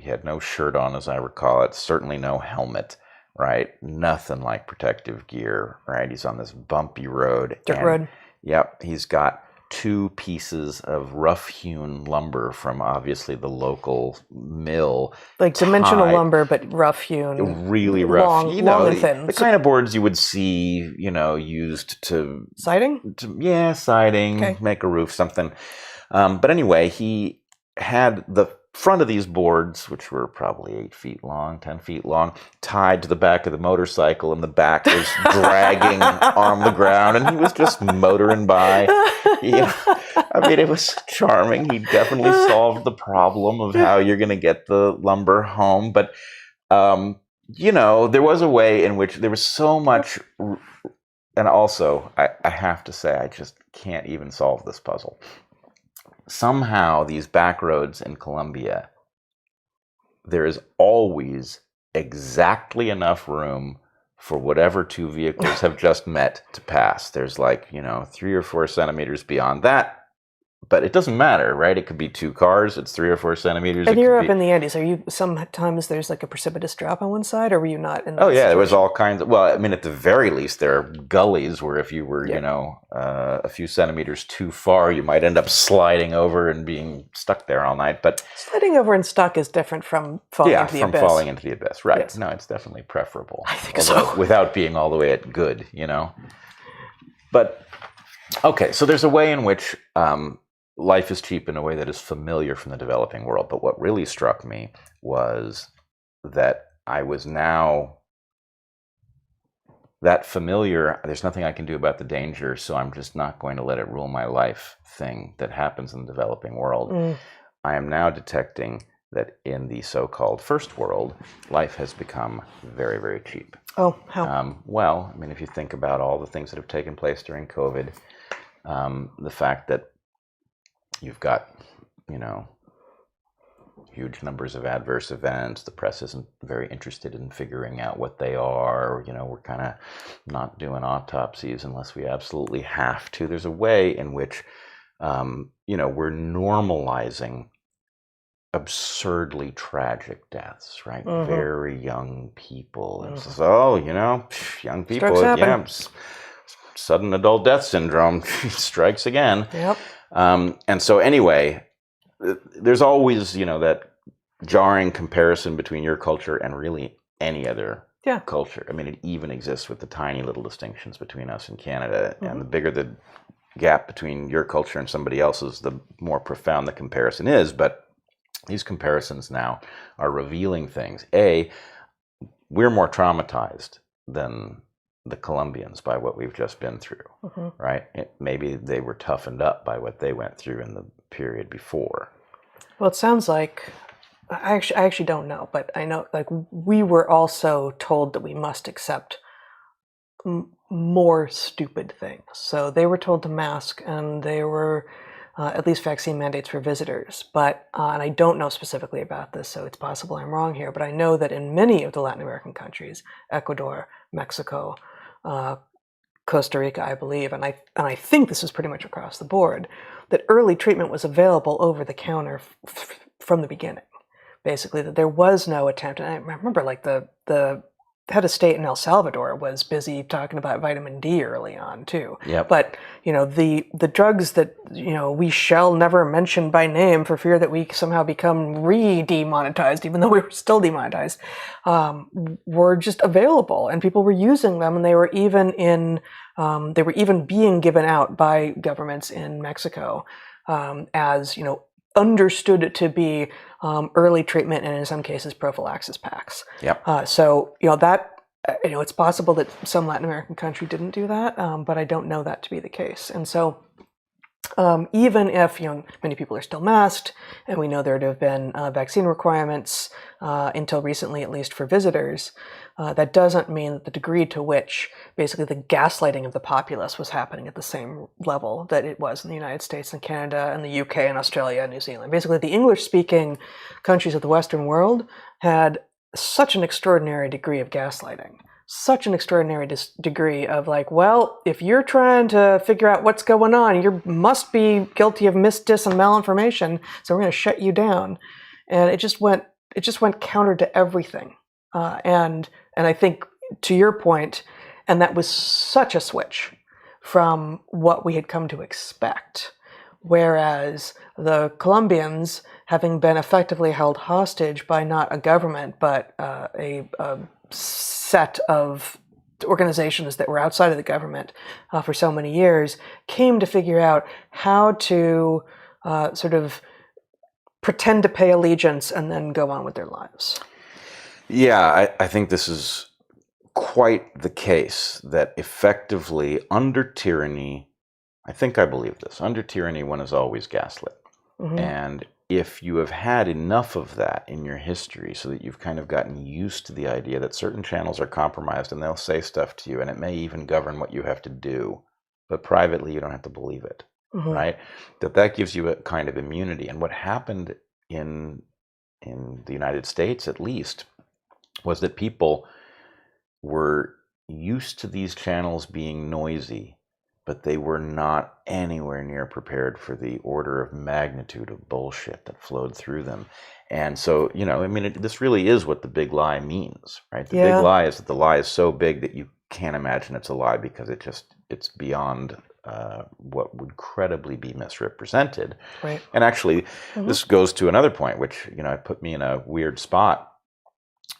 had no shirt on, as I recall it, certainly no helmet, right? Nothing like protective gear, right? He's on this bumpy road. Dirt road. Yep, he's got 2 pieces of rough-hewn lumber from obviously the local mill. Like dimensional lumber, but rough-hewn. Really rough. Long and thin. The kind of boards you would see, used to... Siding? Siding, okay. Make a roof, something. But anyway, he had the front of these boards, which were probably 8 feet long, 10 feet long, tied to the back of the motorcycle, and the back was dragging on the ground, and he was just motoring by. It was charming. He definitely solved the problem of how you're going to get the lumber home. But, there was a way in which there was so much and also, I have to say, I just can't even solve this puzzle. Somehow, these back roads in Colombia, there is always exactly enough room for whatever two vehicles have just met to pass. There's like, 3 or 4 centimeters beyond that. But it doesn't matter, right? It could be 2 cars. It's 3 or 4 centimeters. And you're up in the Andes. Are you, sometimes there's like a precipitous drop on one side, or were you not in that situation? There was all kinds of, well, I mean, at the very least, there are gullies where if you were, a few centimeters too far, you might end up sliding over and being stuck there all night. But sliding over and stuck is different from falling into the abyss. Yeah, from falling into the abyss, right. Yes. No, it's definitely preferable. I think so. Without being all the way at good, But, okay, so there's a way in which life is cheap in a way that is familiar from the developing world. But what really struck me was that I was now that familiar. There's nothing I can do about the danger, so I'm just not going to let it rule my life thing that happens in the developing world. I am now detecting that in the so-called first world, life has become very, very cheap. Oh, how? Well, I mean, if you think about all the things that have taken place during COVID, the fact that you've got, huge numbers of adverse events. The press isn't very interested in figuring out what they are. We're kind of not doing autopsies unless we absolutely have to. There's a way in which, we're normalizing absurdly tragic deaths, right? Mm-hmm. Very young people. Mm-hmm. It's just, young people, sudden adult death syndrome strikes again. Yep. And so anyway, there's always, that jarring comparison between your culture and really any other culture. I mean, it even exists with the tiny little distinctions between us and Canada. Mm-hmm. And the bigger the gap between your culture and somebody else's, the more profound the comparison is. But these comparisons now are revealing things. We're more traumatized than the Colombians by what we've just been through, mm-hmm. right? Maybe they were toughened up by what they went through in the period before. Well, it sounds like, I actually don't know, but I know, like, we were also told that we must accept more stupid things. So they were told to mask, and they were at least vaccine mandates for visitors. But, and I don't know specifically about this, so it's possible I'm wrong here, but I know that in many of the Latin American countries, Ecuador, Mexico, Costa Rica, I believe, and I think this is pretty much across the board, that early treatment was available over the counter from the beginning. Basically, that there was no attempt. And I remember, like, the head of state in El Salvador was busy talking about vitamin D early on too. Yep. But the drugs that we shall never mention by name for fear that we somehow become re-demonetized, even though we were still demonetized, were just available, and people were using them, and they were even being given out by governments in Mexico as understood to be early treatment, and in some cases prophylaxis packs. Yep. So that it's possible that some Latin American country didn't do that, but I don't know that to be the case. And so even if many people are still masked, and we know there have been vaccine requirements until recently, at least for visitors, that doesn't mean that the degree to which basically the gaslighting of the populace was happening at the same level that it was in the United States and Canada and the UK and Australia and New Zealand. Basically, the English-speaking countries of the Western world had such an extraordinary degree of gaslighting, such an extraordinary degree of, like, well, if you're trying to figure out what's going on, you must be guilty of dis and malinformation, so we're going to shut you down. And it just went counter to everything. And I think, to your point, and that was such a switch from what we had come to expect. Whereas the Colombians, having been effectively held hostage by not a government, but a set of organizations that were outside of the government for so many years, came to figure out how to sort of pretend to pay allegiance and then go on with their lives. Yeah, I think this is quite the case, that effectively under tyranny, I think I believe this, under tyranny one is always gaslit. Mm-hmm. And if you have had enough of that in your history so that you've kind of gotten used to the idea that certain channels are compromised and they'll say stuff to you and it may even govern what you have to do, but privately you don't have to believe it, right? That gives you a kind of immunity. And what happened in the United States, at least, was that people were used to these channels being noisy, but they were not anywhere near prepared for the order of magnitude of bullshit that flowed through them. And so, this really is what the big lie means, right? The big lie is that the lie is so big that you can't imagine it's a lie because it's beyond what would credibly be misrepresented. Right. And actually, this goes to another point, which, it put me in a weird spot.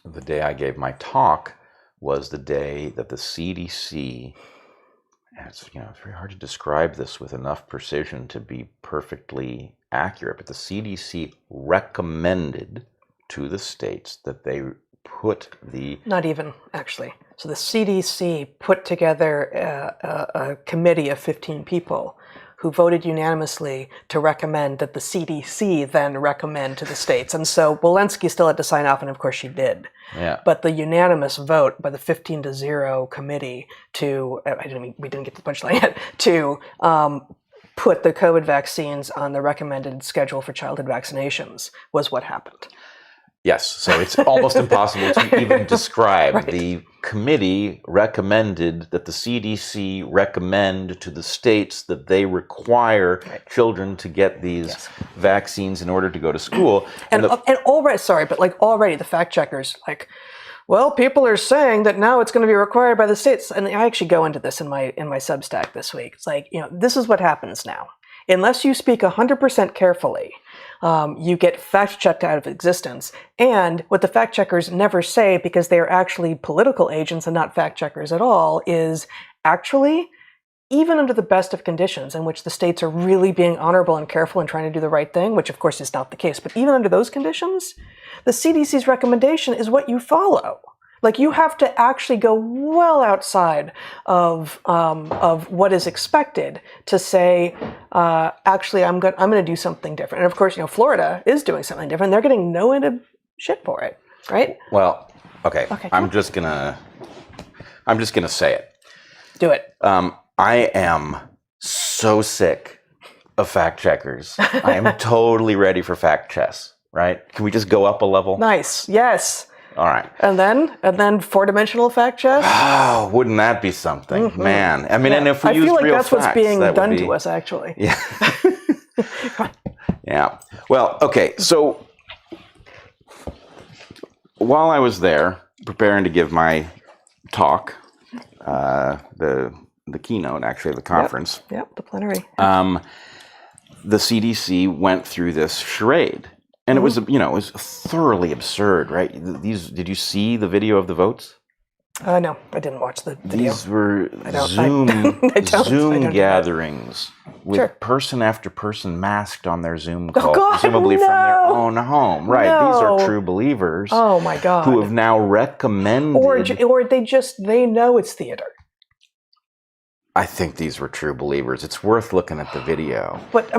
The day I gave my talk was the day that the CDC, and it's very hard to describe this with enough precision to be perfectly accurate, but the CDC recommended to the states that they put the... Not even, actually. So the CDC put together a committee of 15 people who voted unanimously to recommend that the CDC then recommend to the states. And so Walensky still had to sign off, and of course she did. Yeah. But the unanimous vote by the 15-0 committee to, we didn't get to the punchline yet, to put the COVID vaccines on the recommended schedule for childhood vaccinations was what happened. Yes, so it's almost impossible to even describe. Right. The committee recommended that the CDC recommend to the states that they require children to get these vaccines in order to go to school. And already the fact checkers, well, people are saying that now it's going to be required by the states. And I actually go into this in my Substack this week. It's this is what happens now. Unless you speak 100% carefully, you get fact-checked out of existence. And what the fact-checkers never say, because they are actually political agents and not fact-checkers at all, is actually, even under the best of conditions in which the states are really being honorable and careful and trying to do the right thing, which of course is not the case, but even under those conditions, the CDC's recommendation is what you follow. You have to actually go well outside of what is expected to say, actually, I'm going to do something different. And of course, Florida is doing something different. They're getting no end of shit for it, right? Well, okay. I'm just gonna say it. Do it. I am so sick of fact checkers. I am totally ready for fact chess. Right? Can we just go up a level? Nice. Yes. All right. And then four-dimensional fact chess? Oh, wouldn't that be something? Man. And if we use real facts, that's what's being done to us, actually. Yeah. Yeah. Well, okay. So while I was there preparing to give my talk, the keynote, actually, of the conference. Yep, the plenary. The CDC went through this charade. And it was, it was thoroughly absurd, right? Did you see the video of the votes? No, I didn't watch the video. These were Zoom gatherings with person after person masked on their Zoom call, presumably from their own home. Right? No. These are true believers. Oh my God! Who have now recommended, or they know it's theater. I think these were true believers. It's worth looking at the video. But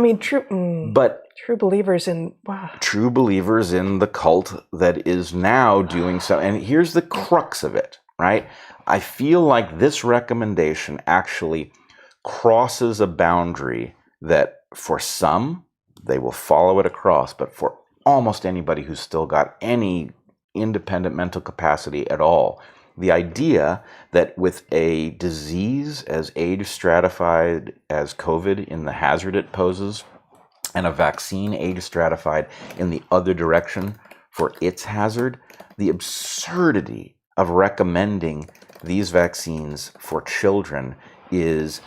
true believers in true believers in the cult that is now doing so. And here's the crux of it, right? I feel like this recommendation actually crosses a boundary that for some, they will follow it across, but for almost anybody who's still got any independent mental capacity at all, the idea that with a disease as age stratified as COVID in the hazard it poses, and a vaccine age stratified in the other direction for its hazard, the absurdity of recommending these vaccines for children is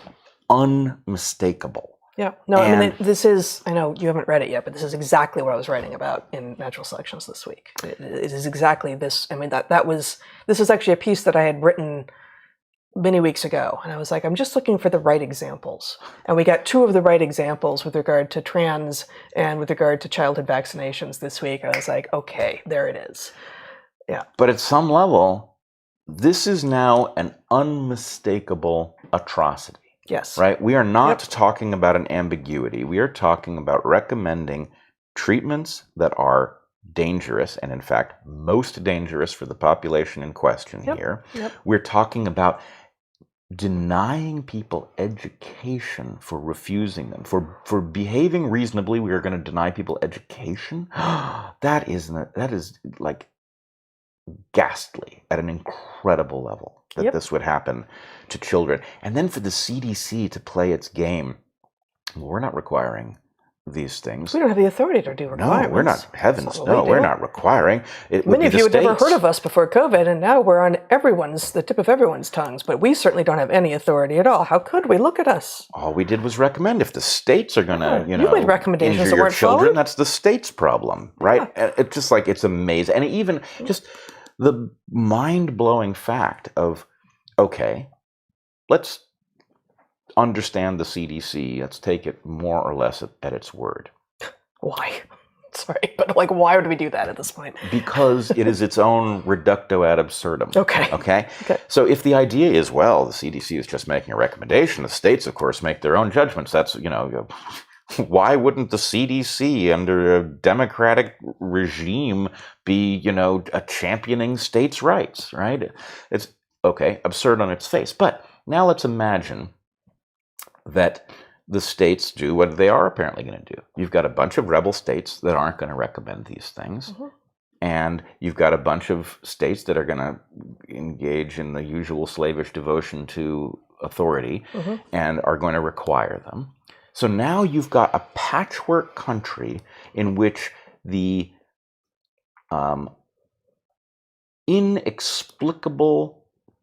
unmistakable. Yeah. No, this is, I know you haven't read it yet, but this is exactly what I was writing about in Natural Selections this week. It is exactly this. This is actually a piece that I had written many weeks ago. And I was like, I'm just looking for the right examples. And we got two of the right examples with regard to trans and with regard to childhood vaccinations this week. I was like, okay, there it is. Yeah. But at some level, this is now an unmistakable atrocity. Yes. Right? We are not talking about an ambiguity. We are talking about recommending treatments that are dangerous, and in fact, most dangerous for the population in question here. Yep. We're talking about denying people education for refusing them, for behaving reasonably. We are going to deny people education. That is like ghastly at an incredible level that this would happen to children. And then for the CDC to play its game, well, we're not requiring these things. We don't have the authority to do requirements. No, we're not. Heavens, no, we're not requiring. Many of you had never heard of us before COVID, and now we're on the tip of everyone's tongues. But we certainly don't have any authority at all. How could we? Look at us. All we did was recommend. If the states are going to, you made recommendations injure that your weren't children, followed? that's the state's problem, right? Yeah. It's just like, it's amazing. And even just the mind-blowing fact of, okay, let's understand the CDC. Let's take it more or less at its word. Why? Sorry, but like, why would we do that at this point? Because it is its own reducto ad absurdum. Okay. So if the idea is, well, the CDC is just making a recommendation, the states, of course, make their own judgments. That's, why wouldn't the CDC under a democratic regime be, a championing states' rights, right? It's, okay, absurd on its face. But now let's imagine that the states do what they are apparently going to do. You've got a bunch of rebel states that aren't going to recommend these things. Mm-hmm. And you've got a bunch of states that are going to engage in the usual slavish devotion to authority and are going to require them. So now you've got a patchwork country in which the inexplicable,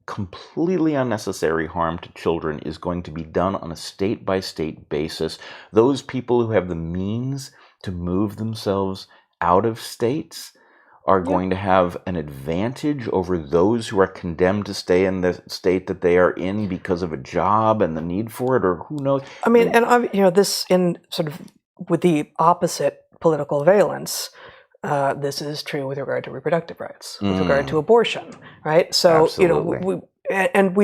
completely unnecessary harm to children is going to be done on a state-by-state basis. Those people who have the means to move themselves out of states are going to have an advantage over those who are condemned to stay in the state that they are in because of a job and the need for it, or who knows. I mean, and this in sort of with the opposite political valence. This is true with regard to reproductive rights, with regard to abortion, right? So, Absolutely.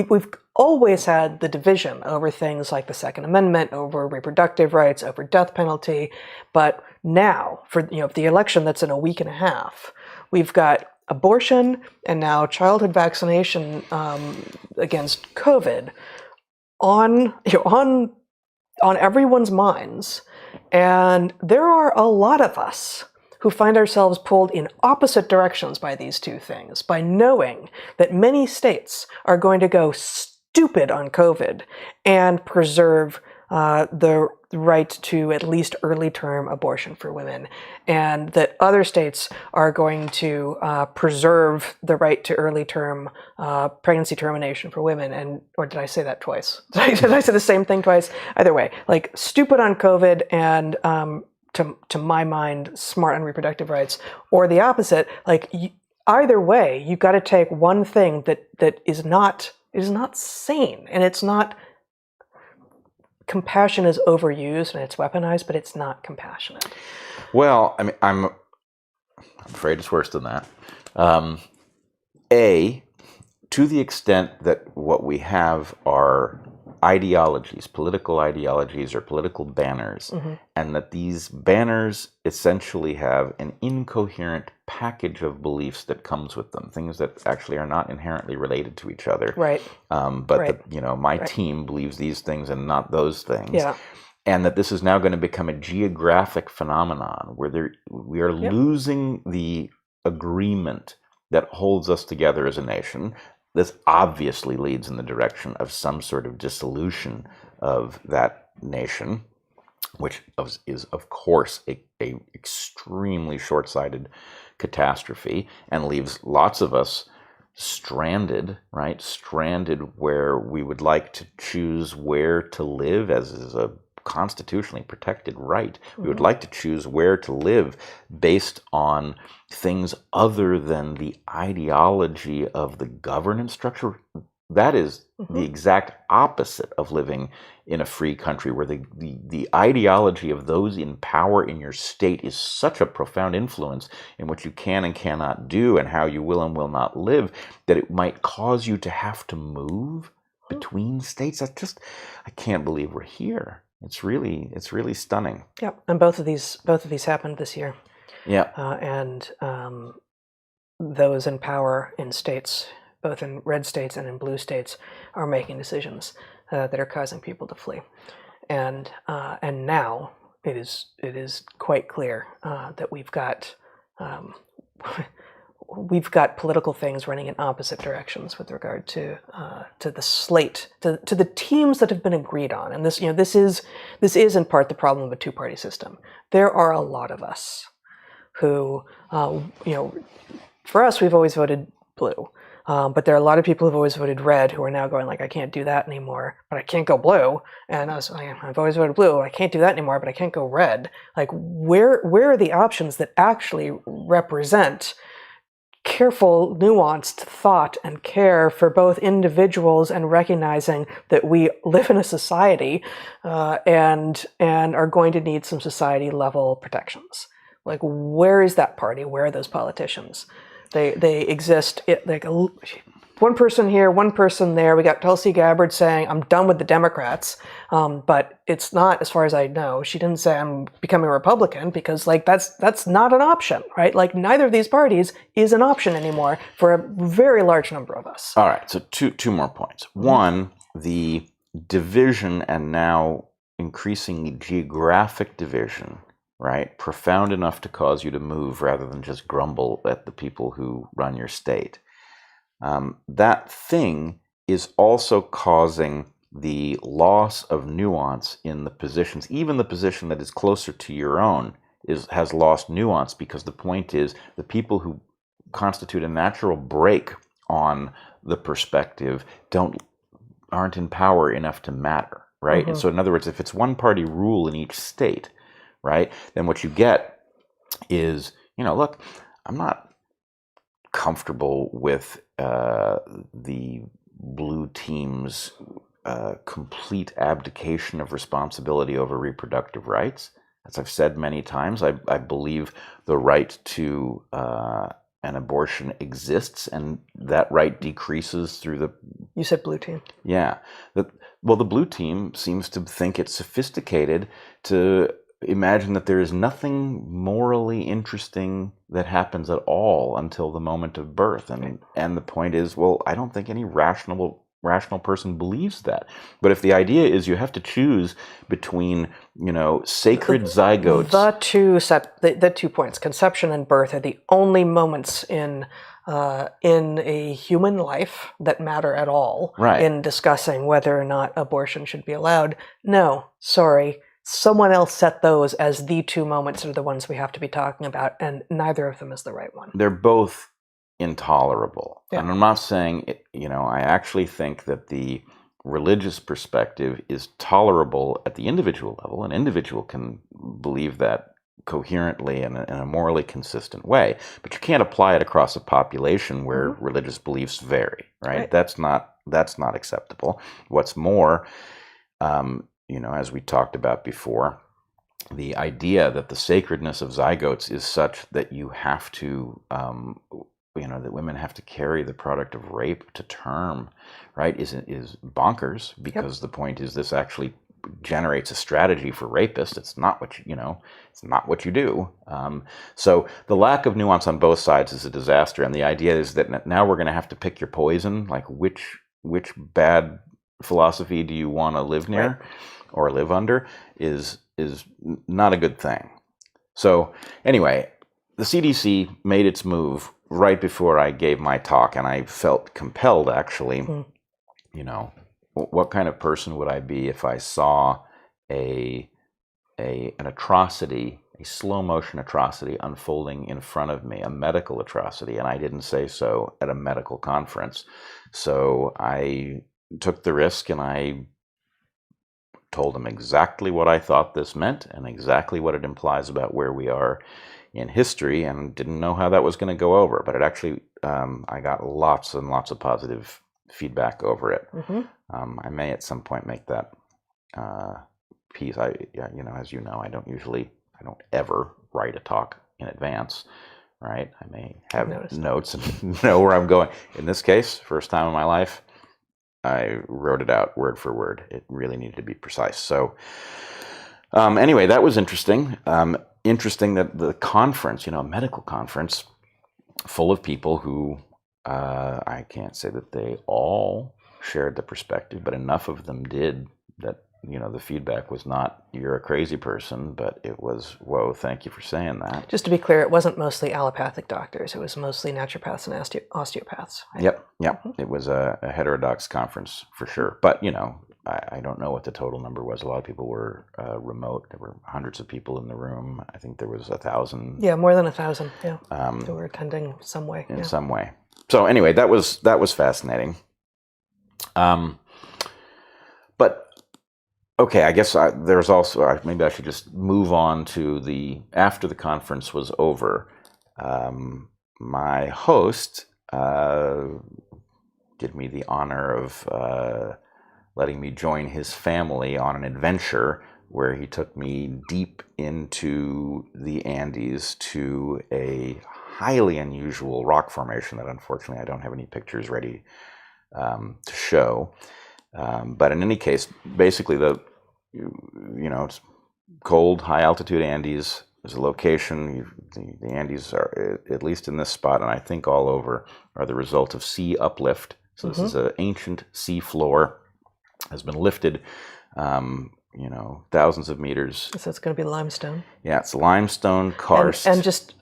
we've always had the division over things like the Second Amendment, over reproductive rights, over death penalty. But now, for the election that's in a week and a half, we've got abortion and now childhood vaccination against COVID on everyone's minds, and there are a lot of us who find ourselves pulled in opposite directions by these two things, by knowing that many states are going to go stupid on COVID and preserve the right to at least early-term abortion for women, and that other states are going to preserve the right to early-term pregnancy termination for women. Or did I say that twice? Did I say the same thing twice? Either way, like stupid on COVID and to my mind, smart on reproductive rights, or the opposite. Like either way, you've got to take one thing that is not sane, and it's not. Compassion is overused and it's weaponized, but it's not compassionate. Well, I mean, I'm afraid it's worse than that. To the extent that what we have are ideologies, political ideologies or political banners, and that these banners essentially have an incoherent package of beliefs that comes with them, things that actually are not inherently related to each other. Right. My team believes these things and not those things. Yeah. And that this is now going to become a geographic phenomenon where we are losing the agreement that holds us together as a nation. This obviously leads in the direction of some sort of dissolution of that nation, which is of course a extremely short-sighted catastrophe and leaves lots of us stranded, right? Stranded where we would like to choose where to live, as is a constitutionally protected right. We would like to choose where to live based on things other than the ideology of the governance structure. That is the exact opposite of living in a free country, where the ideology of those in power in your state is such a profound influence in what you can and cannot do and how you will and will not live, that it might cause you to have to move between states. I can't believe we're here. It's really stunning. Yeah, and both of these happened this year. Yeah. And those in power in states, both in red states and in blue states, are making decisions that are causing people to flee. And now it is quite clear that we've got political things running in opposite directions with regard to the slate, to the teams that have been agreed on. And this is in part the problem of a two-party system. There are a lot of us who, for us, we've always voted blue. But there are a lot of people who've always voted red who are now going like, I can't do that anymore, but I can't go blue. And I've always voted blue. I can't do that anymore, but I can't go red. Like, where are the options that actually represent careful, nuanced thought and care for both individuals and recognizing that we live in a society and are going to need some society level protections? Like, where is that party? Where are those politicians? They exist. One person here, one person there. We got Tulsi Gabbard saying, I'm done with the Democrats. But it's not, as far as I know, she didn't say I'm becoming a Republican, because that's not an option, right? Like, neither of these parties is an option anymore for a very large number of us. All right, so two more points. One, the division, and now increasingly geographic division, right? Profound enough to cause you to move rather than just grumble at the people who run your state. That thing is also causing the loss of nuance in the positions. Even the position that is closer to your own has lost nuance, because the point is the people who constitute a natural break on the perspective aren't in power enough to matter, right? Mm-hmm. And so in other words, if it's one party rule in each state, right, then what you get is, look, I'm not comfortable with the blue team's complete abdication of responsibility over reproductive rights. As I've said many times, I believe the right to an abortion exists, and that right decreases through the... You said blue team. Yeah. The blue team seems to think it's sophisticated to imagine that there is nothing morally interesting that happens at all until the moment of birth. And the point is, well, I don't think any rational person believes that. But if the idea is you have to choose between, sacred zygotes... The 2 points, conception and birth, are the only moments in a human life that matter at all, right, in discussing whether or not abortion should be allowed. No, sorry. Someone else set those as the 2 moments that are the ones we have to be talking about, and neither of them is the right one. They're both intolerable. Yeah. And I'm not saying, I actually think that the religious perspective is tolerable at the individual level. An individual can believe that coherently in a morally consistent way, but you can't apply it across a population where Mm-hmm. religious beliefs vary, right? That's not acceptable. What's more, as we talked about before, the idea that the sacredness of zygotes is such that you have to, that women have to carry the product of rape to term, right, is bonkers, because the point is this actually generates a strategy for rapists. It's not what it's not what you do. So the lack of nuance on both sides is a disaster, and the idea is that now we're going to have to pick your poison, like which bad philosophy do you want to live near or live under, is not a good thing. So anyway, the CDC made its move right before I gave my talk, and I felt compelled, actually. What kind of person would I be if I saw an atrocity, a slow motion atrocity unfolding in front of me, a medical atrocity, and I didn't say so at a medical conference? So I took the risk, and I told them exactly what I thought this meant and exactly what it implies about where we are in history, and didn't know how that was going to go over. But it actually, I got lots and lots of positive feedback over it. Mm-hmm. I may at some point make that piece. As you know, I don't ever write a talk in advance, right? I may have notes and know where I'm going. In this case, first time in my life, I wrote it out word for word. It really needed to be precise. So anyway, that was interesting. Interesting that the conference, a medical conference full of people who I can't say that they all shared the perspective, but enough of them did that, the feedback was not, you're a crazy person, but it was, whoa, thank you for saying that. Just to be clear, it wasn't mostly allopathic doctors. It was mostly naturopaths and osteopaths. Right? Yep. It was a heterodox conference for sure. But, I don't know what the total number was. A lot of people were remote. There were hundreds of people in the room. I think there was 1,000. Yeah, more than 1,000. Yeah, who were attending some way. In some way. So anyway, that was fascinating. But okay, I guess there's also maybe I should just move on to after the conference was over. My host did me the honor of letting me join his family on an adventure where he took me deep into the Andes to a highly unusual rock formation that unfortunately I don't have any pictures ready to show. But in any case, basically it's cold, high altitude Andes. There's a location. The Andes are, at least in this spot, and I think all over, are the result of sea uplift. So this is an ancient sea floor, has been lifted, thousands of meters. So it's going to be limestone. Yeah, it's limestone karst. And just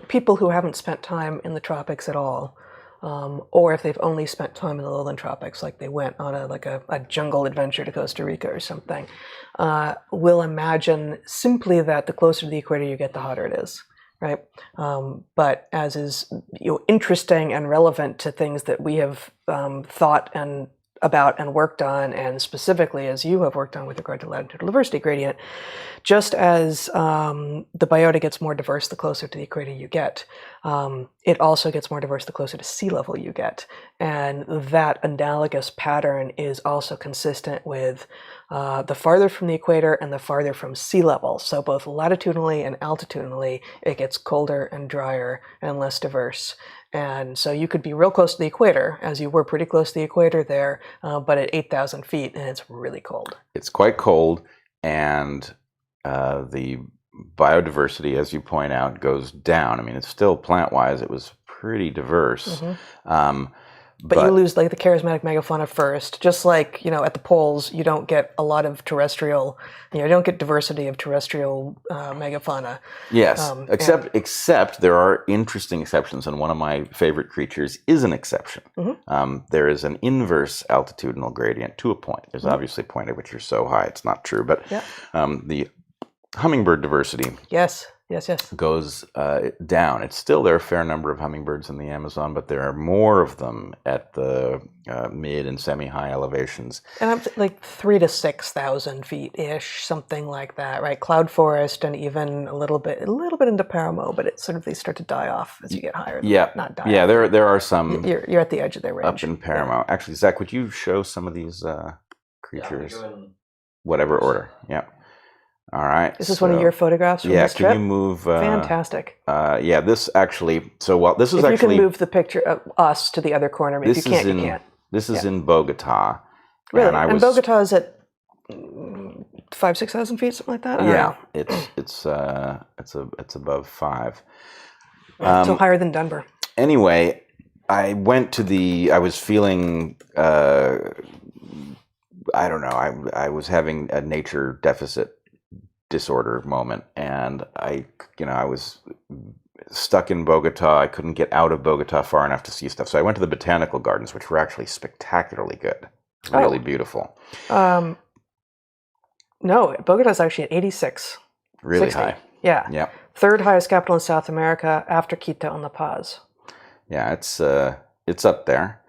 people who haven't spent time in the tropics at all, or if they've only spent time in the lowland tropics, like they went on a jungle adventure to Costa Rica or something, will imagine simply that the closer to the equator you get, the hotter it is. Right, but as is interesting and relevant to things that we have thought about and worked on, and specifically as you have worked on with regard to latitudinal diversity gradient, just as the biota gets more diverse the closer to the equator you get, it also gets more diverse the closer to sea level you get. And that analogous pattern is also consistent with the farther from the equator and the farther from sea level. So both latitudinally and altitudinally, it gets colder and drier and less diverse. And so you could be real close to the equator, as you were pretty close to the equator there, but at 8,000 feet, and it's really cold. It's quite cold, and the biodiversity, as you point out, goes down. I mean, it's still plant-wise, it was pretty diverse. But you lose like the charismatic megafauna first. Just like, at the poles, you don't get a lot of terrestrial, you don't get diversity of terrestrial megafauna. Yes, except there are interesting exceptions, and one of my favorite creatures is an exception. There is an inverse altitudinal gradient to a point. There's obviously a point at which you're so high it's not true, but the hummingbird diversity goes down. There are a fair number of hummingbirds in the Amazon, but there are more of them at the mid and semi-high elevations. And up to like 3,000 to 6,000 feet ish, something like that, right? Cloud forest, and even a little bit into Paramo, but they start to die off as you get higher. Not die. Yeah, there are some. You're at the edge of their range. Up in Paramo. Yeah. Actually, Zach, would you show some of these creatures? Yeah, whatever order. Yeah. All right. This is one of your photographs from this trip? Can you move? Fantastic. This actually. This is if actually. You can move the picture of us to the other corner. If you can't, you can't. This is in Bogota. Really? And Bogota is at 5,000-6,000 feet, something like that. Yeah, it's above 5. So higher than Denver. Anyway, I went to I was feeling. I don't know. I was having a nature deficit disorder moment, and I was stuck in Bogota. I couldn't get out of Bogota far enough to see stuff, so I went to the botanical gardens, which were actually spectacularly good, really beautiful. No, Bogota's actually at 86. Really 60. high. Yeah. Third highest capital in South America after Quito and La Paz. Yeah, it's up there.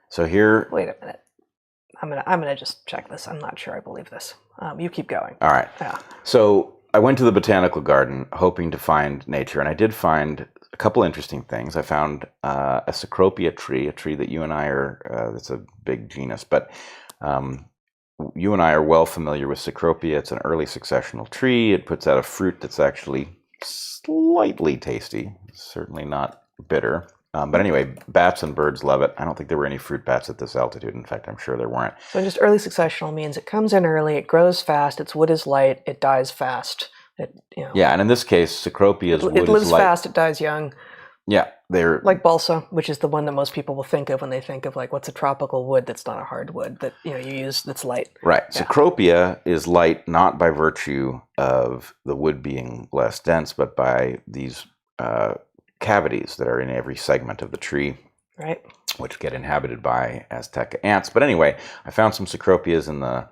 So here. Wait a minute. I'm gonna just check this. I'm not sure I believe this. You keep going. All right. Yeah. So I went to the botanical garden hoping to find nature, and I did find a couple interesting things. I found a Cecropia tree, a tree that you and I are. That's a big genus, but you and I are well familiar with Cecropia. It's an early successional tree. It puts out a fruit that's actually slightly tasty. Certainly not bitter. But anyway, bats and birds love it. I don't think there were any fruit bats at this altitude. In fact, I'm sure there weren't. So just early successional means it comes in early, it grows fast, its wood is light, it dies fast. Yeah, and in this case, Cecropia's wood it lives is light. fast, it dies young. Yeah, they're like balsa, which is the one that most people will think of when they think of like what's a tropical wood that's not a hardwood that you use that's light. Right. Yeah. Cecropia is light not by virtue of the wood being less dense, but by these cavities that are in every segment of the tree. Right. Which get inhabited by Azteca ants. But anyway, I found some Cecropias in the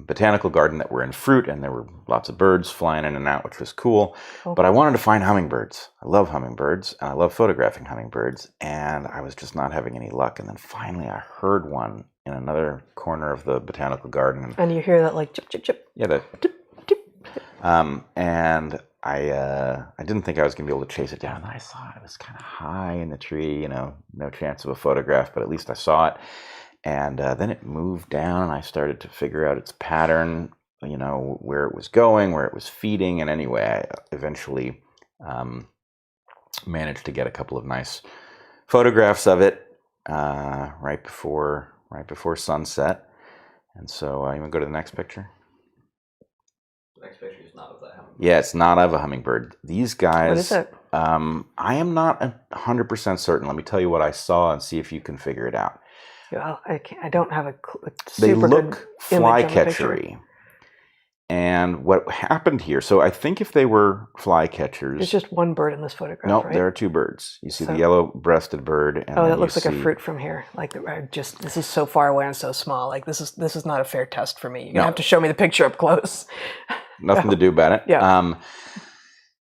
botanical garden that were in fruit, and there were lots of birds flying in and out, which was cool. But I wanted to find hummingbirds. I love hummingbirds, and I love photographing hummingbirds, and I was just not having any luck. And then finally I heard one in another corner of the botanical garden. And you hear that like chip, chip, chip. Yeah, the chip, chip. And I didn't think I was going to be able to chase it down. And I saw it was kind of high in the tree, no chance of a photograph, but at least I saw it. And then it moved down, and I started to figure out its pattern, where it was going, where it was feeding. And anyway, I eventually managed to get a couple of nice photographs of it right before sunset. And so you want to go to the next picture? The next picture is not of that hummingbird. Yeah, it's not of a hummingbird. These guys... What is it? I am not 100% certain. Let me tell you what I saw and see if you can figure it out. Well, I don't have a super They good look image on the picture. flycatchery. And what happened here, so I think if they were flycatchers... There's just one bird in this photograph, No, right? there are two birds. You see So- the yellow-breasted bird. And Oh, then that looks you like a see- fruit from here. Like this is so far away and so small. Like this is not a fair test for me. You're No. gonna have to show me the picture up close. Nothing to do about it. Yeah.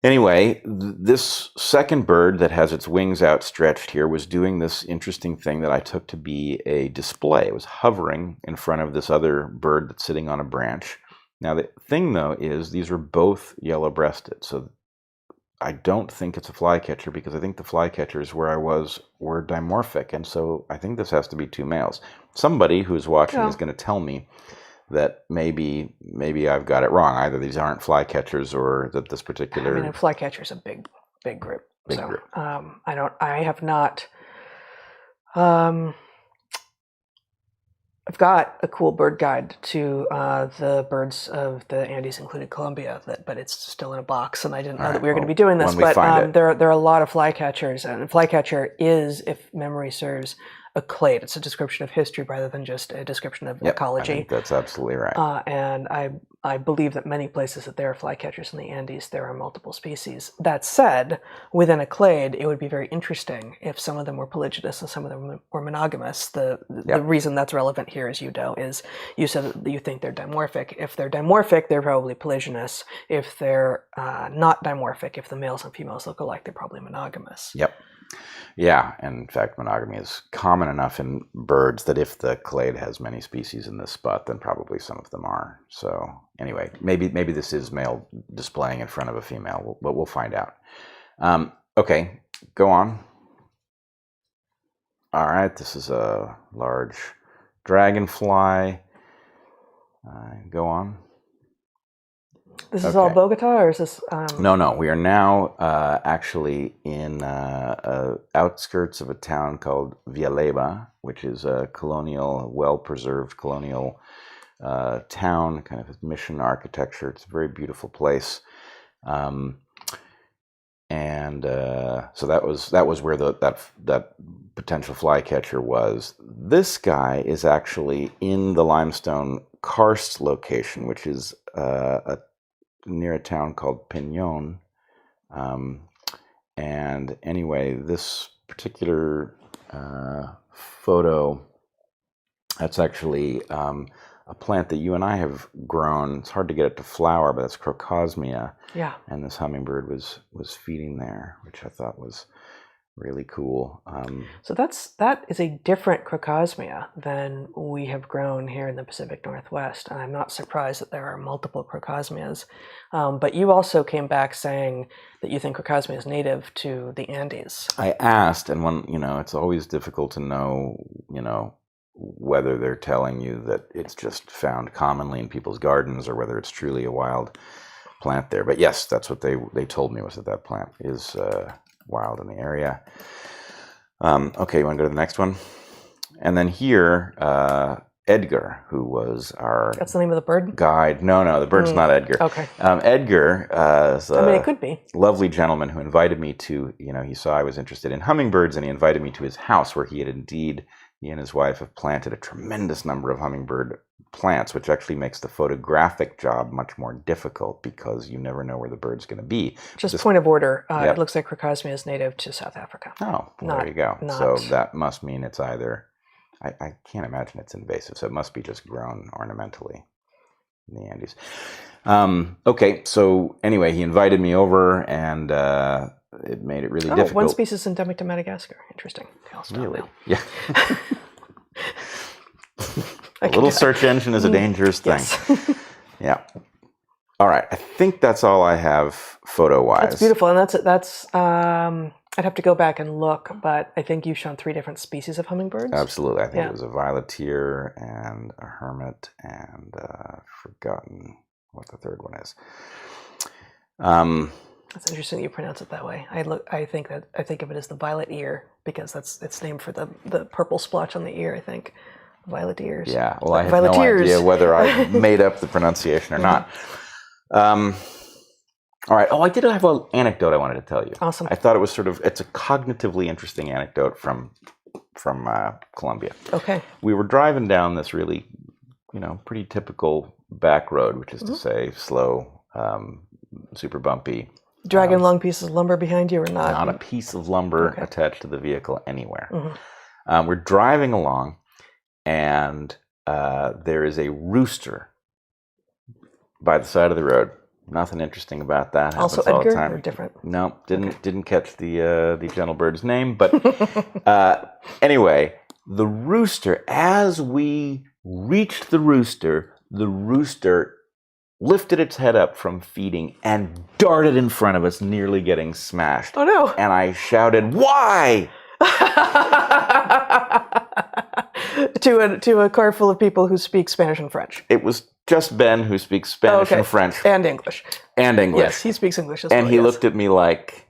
Anyway, this second bird that has its wings outstretched here was doing this interesting thing that I took to be a display. It was hovering in front of this other bird that's sitting on a branch. Now, the thing, though, is these were both yellow-breasted, so I don't think it's a flycatcher because I think the flycatchers where I was were dimorphic, and so I think this has to be two males. Somebody who's watching Yeah. is going to tell me that maybe I've got it wrong. Either these aren't flycatchers or that this particular... I mean, a flycatcher is a big group. Big group. I have not. I've got a cool bird guide to the birds of the Andes, including Colombia, but it's still in a box, and I didn't know All that right, we were going to well, be doing this. when we But find it. there are a lot of flycatchers, and a flycatcher is, if memory serves, a clade. It's a description of history rather than just a description of Yep, ecology. I think that's absolutely right. And I believe that many places that there are flycatchers in the Andes, there are multiple species. That said, within a clade, it would be very interesting if some of them were polygynous and some of them were monogamous. The reason that's relevant here, as you know, is you said that you think they're dimorphic. If they're dimorphic, they're probably polygynous. If they're not dimorphic, if the males and females look alike, they're probably monogamous. Yep. Yeah, and in fact, monogamy is common enough in birds that if the clade has many species in this spot, then probably some of them are. So anyway, maybe this is male displaying in front of a female, but we'll find out. Okay, go on. All right, this is a large dragonfly. Go on. This is all Okay. Bogota, or is this? No. We are now actually in outskirts of a town called Villalba, which is a colonial, well-preserved colonial town, kind of mission architecture. It's a very beautiful place. So that was where that potential flycatcher was. This guy is actually in the limestone karst location, which is near a town called Piñon. And anyway, this particular photo, that's actually a plant that you and I have grown. It's hard to get it to flower, but it's Crocosmia. Yeah. And this hummingbird was feeding there, which I thought was really cool. So that is a different Crocosmia than we have grown here in the Pacific Northwest, and I'm not surprised that there are multiple Crocosmias. But you also came back saying that you think Crocosmia is native to the Andes. I asked, and when it's always difficult to know, whether they're telling you that it's just found commonly in people's gardens or whether it's truly a wild plant there. But yes, that's what they told me, was that plant is wild in the area. Okay, you want to go to the next one? And then here, Edgar, who was our That's the name of the bird? guide. No, the bird's not Edgar. Okay. Edgar is it could be. lovely gentleman who invited me to, he saw I was interested in hummingbirds, and he invited me to his house where he and his wife have planted a tremendous number of hummingbird plants, which actually makes the photographic job much more difficult because you never know where the bird's going to be. Just point of order, Yep. it looks like Crocosmia is native to South Africa. Oh, well, there you go. So that must mean it's either, I can't imagine it's invasive, so it must be just grown ornamentally in the Andes. Okay, so anyway, he invited me over, and it made it really difficult. One species endemic to Madagascar. Interesting. Okay, I'll stop Really? now. Yeah. A little search engine is a dangerous thing. Yes. Yeah. All right. I think that's all I have photo-wise. That's beautiful, and that's. I'd have to go back and look, but I think you've shown 3 different species of hummingbirds. Absolutely. I think it was a violeteer and a hermit, and forgotten what the third one is. That's interesting that you pronounce it that way. I think of it as the violet ear because it's named for the purple splotch on the ear. I think violet ears. Yeah. Well, I have no idea whether I made up the pronunciation or not. All right. Oh, I did have an anecdote I wanted to tell you. Awesome. I thought it was it's a cognitively interesting anecdote from Colombia. Okay. We were driving down this really, pretty typical back road, which is to say slow, super bumpy. Dragging long pieces of lumber behind you or not? Not a piece of lumber attached to the vehicle anywhere. Mm-hmm. We're driving along, and there is a rooster by the side of the road. Nothing interesting about that. Happens Also all Edgar the time. or different? No, didn't catch the gentle bird's name. But anyway, the rooster. As we reached the rooster lifted its head up from feeding and darted in front of us, nearly getting smashed. Oh no! And I shouted, "Why?" to a car full of people who speak Spanish and French. It was just Ben, who speaks Spanish and French. And English. Yes, he speaks English as well. And he looked at me like,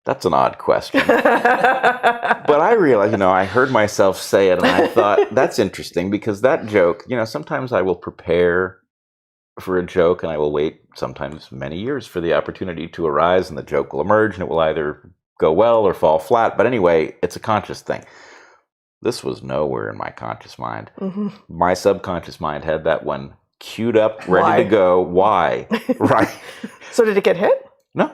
that's an odd question. But I realized, I heard myself say it, and I thought, that's interesting, because that joke, sometimes I will prepare for a joke, and I will wait sometimes many years for the opportunity to arise, and the joke will emerge, and it will either go well or fall flat. But anyway, it's a conscious thing. This was nowhere in my conscious mind. Mm-hmm. My subconscious mind had that one queued up, ready to go. Why? Right. So did it get hit? No.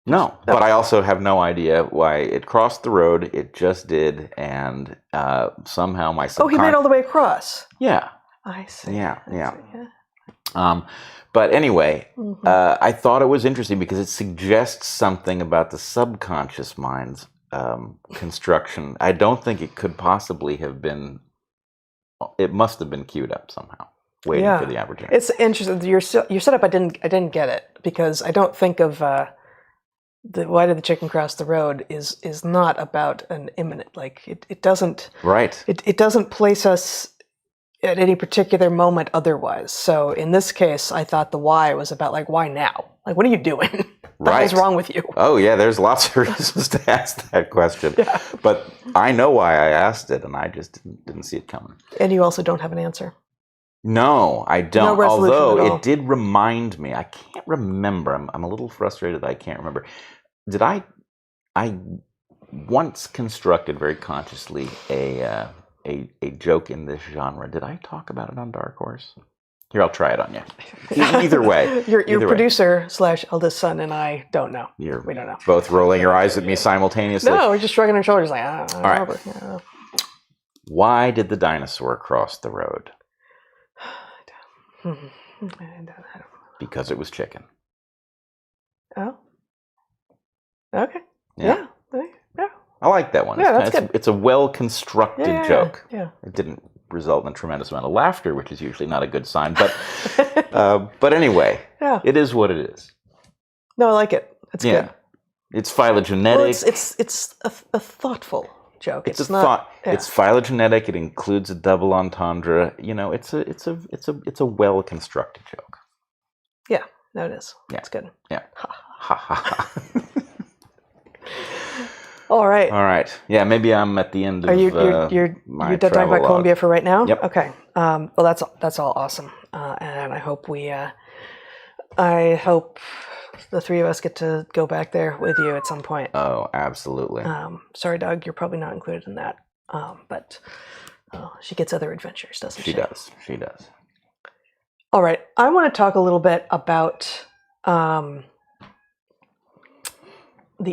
But I also have no idea why it crossed the road. It just did, and somehow my subconscious... Oh, he made all the way across. Yeah. I see. Yeah. But anyway, I thought it was interesting because it suggests something about the subconscious mind's construction. I don't think it could possibly have been. It must have been queued up somehow, waiting for the opportunity. It's interesting. Your setup, I didn't get it because I don't think of why did the chicken cross the road is not about an imminent, it doesn't. Right. It doesn't place us at any particular moment otherwise. So in this case, I thought the why was about why now? What are you doing? What's wrong with you? Oh yeah, there's lots of reasons to ask that question. Yeah. But I know why I asked it, and I just didn't see it coming. And you also don't have an answer? No, I don't. No resolution Although at all. It did remind me, I can't remember. I'm a little frustrated that I can't remember. Did I once constructed very consciously a joke in this genre? Did I talk about it on DarkHorse? Here, I'll try it on you. Either way. Your producer / eldest son and I don't know. We don't know. Both rolling your eyes at me simultaneously. No, we're just shrugging our shoulders I don't remember. Right. Yeah. Why did the dinosaur cross the road? Because it was chicken. Oh. Okay. Yeah. I like that one. Yeah, that's good. It's a well-constructed joke. Yeah. It didn't result in a tremendous amount of laughter, which is usually not a good sign. But anyway, it is what it is. No, I like it. It's good. It's phylogenetic. Well, it's a thoughtful joke. It's phylogenetic. It includes a double entendre. It's a well-constructed joke. Yeah. No, it is. Yeah. It's good. Yeah. Ha ha ha. All right. All right. Yeah, maybe I'm at the end of Are you my you're done talking about travelogue. Colombia for right now? Yep. Okay. Well, that's all awesome, and I hope the three of us get to go back there with you at some point. Oh, absolutely. Sorry, Doug, you're probably not included in that, but she gets other adventures, doesn't she? She does. She does. All right. I want to talk a little bit about the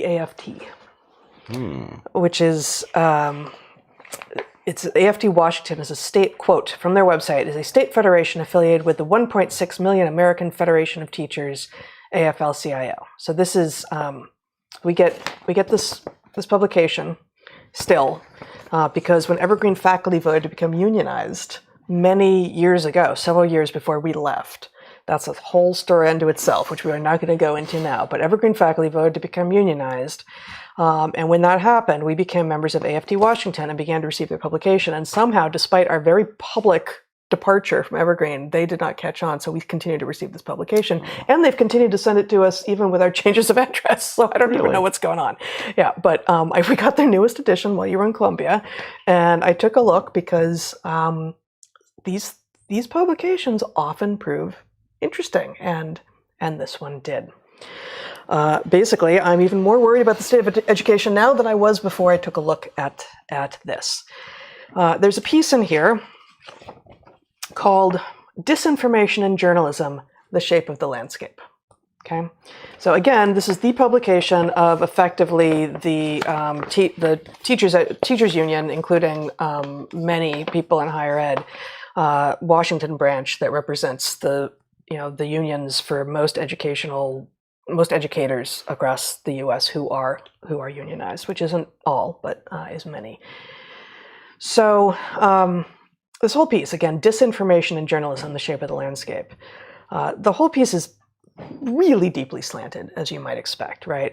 AFT, which is it's AFT Washington is a state, quote from their website, is a state federation affiliated with the 1.6 million American Federation of Teachers, AFL-CIO. So this is we get this publication still because when Evergreen faculty voted to become unionized many years ago, several years before we left. That's a whole story unto itself, which we are not going to go into now. But Evergreen faculty voted to become unionized. And when that happened, we became members of AFT Washington and began to receive their publication. And somehow, despite our very public departure from Evergreen, they did not catch on. So we continue to receive this publication. And they've continued to send it to us even with our changes of address. So I don't even know what's going on. Yeah, but we got their newest edition while you were in Colombia. And I took a look because these publications often prove interesting, and this one did. Basically, I'm even more worried about the state of education now than I was before I took a look at this. There's a piece in here called Disinformation in Journalism, The Shape of the Landscape. Okay, so again, this is the publication of effectively the teachers union, including many people in higher ed, Washington branch that represents the unions for most educators across the U.S. who are unionized, which isn't all, but is many. So this whole piece, again, Disinformation in Journalism, The Shape of the Landscape. The whole piece is really deeply slanted, as you might expect, right?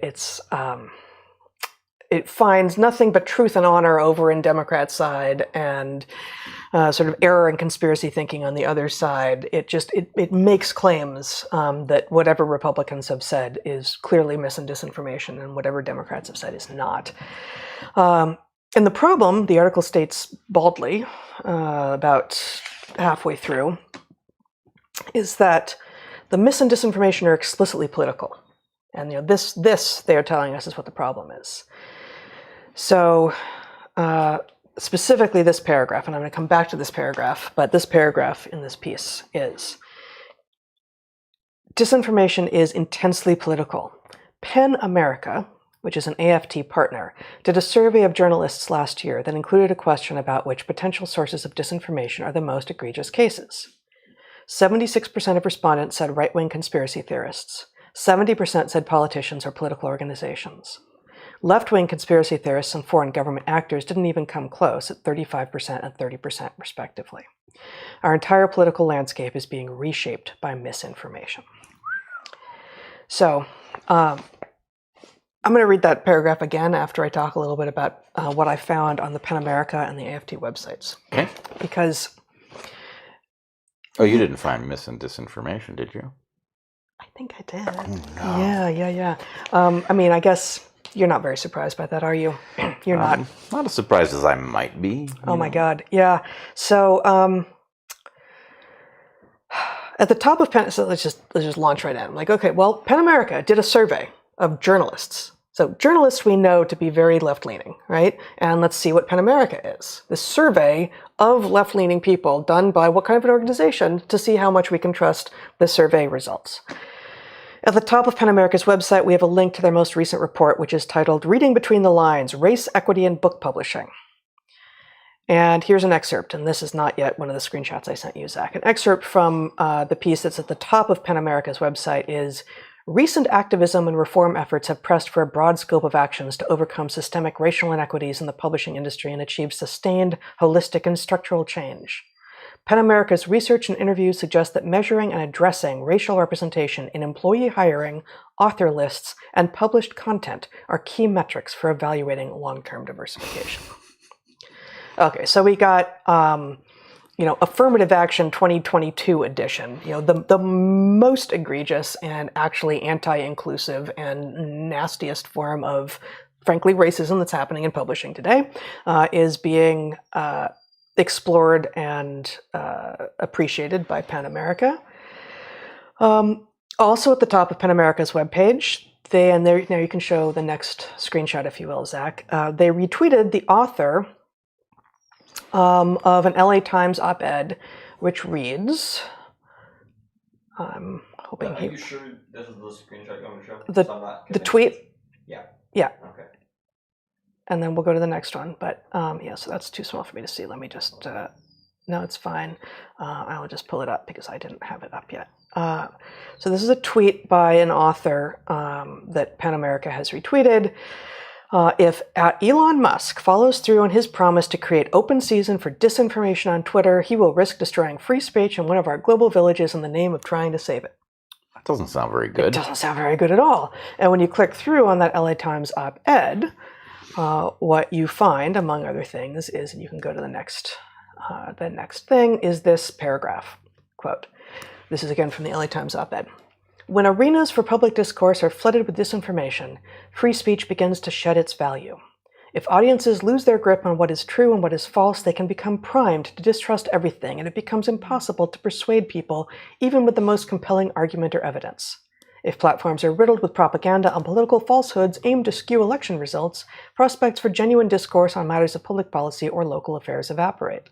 It finds nothing but truth and honor over in Democrats' side and sort of error and conspiracy thinking on the other side. It makes claims that whatever Republicans have said is clearly mis and disinformation, and whatever Democrats have said is not. And the problem, the article states baldly, about halfway through, is that the mis and disinformation are explicitly political. And this they are telling us is what the problem is. So specifically this paragraph, and I'm going to come back to this paragraph, but this paragraph in this piece is, disinformation is intensely political. PEN America, which is an AFT partner, did a survey of journalists last year that included a question about which potential sources of disinformation are the most egregious cases. 76% of respondents said right-wing conspiracy theorists. 70% said politicians or political organizations. Left-wing conspiracy theorists and foreign government actors didn't even come close at 35% and 30% respectively. Our entire political landscape is being reshaped by misinformation. So I'm going to read that paragraph again after I talk a little bit about what I found on the PEN America and the AFT websites. Okay. Because... Oh, you didn't find mis and disinformation, did you? I think I did. Oh, no. Yeah. I mean, I guess you're not very surprised by that, are you? You're not. Not as surprised as I might be. Oh my God. Yeah. So at the top of PEN, so let's just launch right in. I'm like, okay, well, PEN America did a survey of journalists. So journalists we know to be very left-leaning, right? And let's see what PEN America is. This survey of left-leaning people done by what kind of an organization to see how much we can trust the survey results. At the top of PEN America's website, we have a link to their most recent report, which is titled Reading Between the Lines, Race, Equity, and Book Publishing. And here's an excerpt, and this is not yet one of the screenshots I sent you, Zach. An excerpt from the piece that's at the top of PEN America's website is, recent activism and reform efforts have pressed for a broad scope of actions to overcome systemic racial inequities in the publishing industry and achieve sustained, holistic, and structural change. PEN America's research and interviews suggest that measuring and addressing racial representation in employee hiring, author lists, and published content are key metrics for evaluating long-term diversification. Okay, so we got Affirmative Action 2022 edition, the most egregious and actually anti-inclusive and nastiest form of frankly, racism that's happening in publishing today is being explored and appreciated by PEN America. Also at the top of PEN America's webpage, now you can show the next screenshot, if you will, Zach. They retweeted the author of an LA Times op-ed, which reads, I'm hoping Are you sure this is the screenshot you want to show? The tweet? Yeah. Yeah. Okay. And then we'll go to the next one. But yeah, so that's too small for me to see. Let me just, no, it's fine. I'll just pull it up because I didn't have it up yet. So this is a tweet by an author that PEN America has retweeted. If Elon Musk follows through on his promise to create open season for disinformation on Twitter, he will risk destroying free speech in one of our global villages in the name of trying to save it. That doesn't sound very good. It doesn't sound very good at all. And when you click through on that LA Times op-ed, what you find, among other things, is, and you can go to the next thing, is this paragraph, quote. This is again from the LA Times op-ed. When arenas for public discourse are flooded with disinformation, free speech begins to shed its value. If audiences lose their grip on what is true and what is false, they can become primed to distrust everything, and it becomes impossible to persuade people, even with the most compelling argument or evidence. If platforms are riddled with propaganda and political falsehoods aimed to skew election results, prospects for genuine discourse on matters of public policy or local affairs evaporate.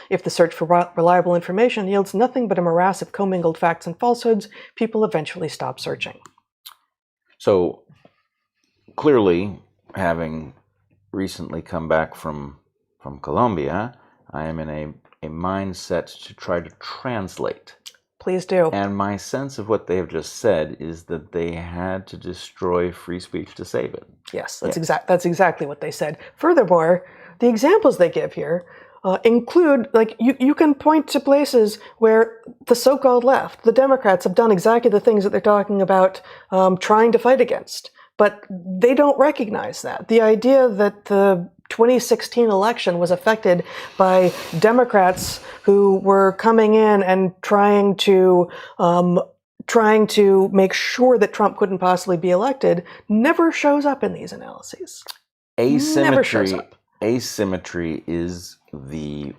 If the search for reliable information yields nothing but a morass of commingled facts and falsehoods, people eventually stop searching. So, clearly, having recently come back from Colombia, I am in a mindset to try to translate. Please do. And my sense of what they have just said is that they had to destroy free speech to save it. Yes, that's exactly what they said. Furthermore, the examples they give here include, like, you can point to places where the so-called left, the Democrats, have done exactly the things that they're talking about trying to fight against. But they don't recognize that. The idea that the 2016 election was affected by Democrats who were coming in and trying to make sure that Trump couldn't possibly be elected never shows up in these analyses. Never shows up. Asymmetry is the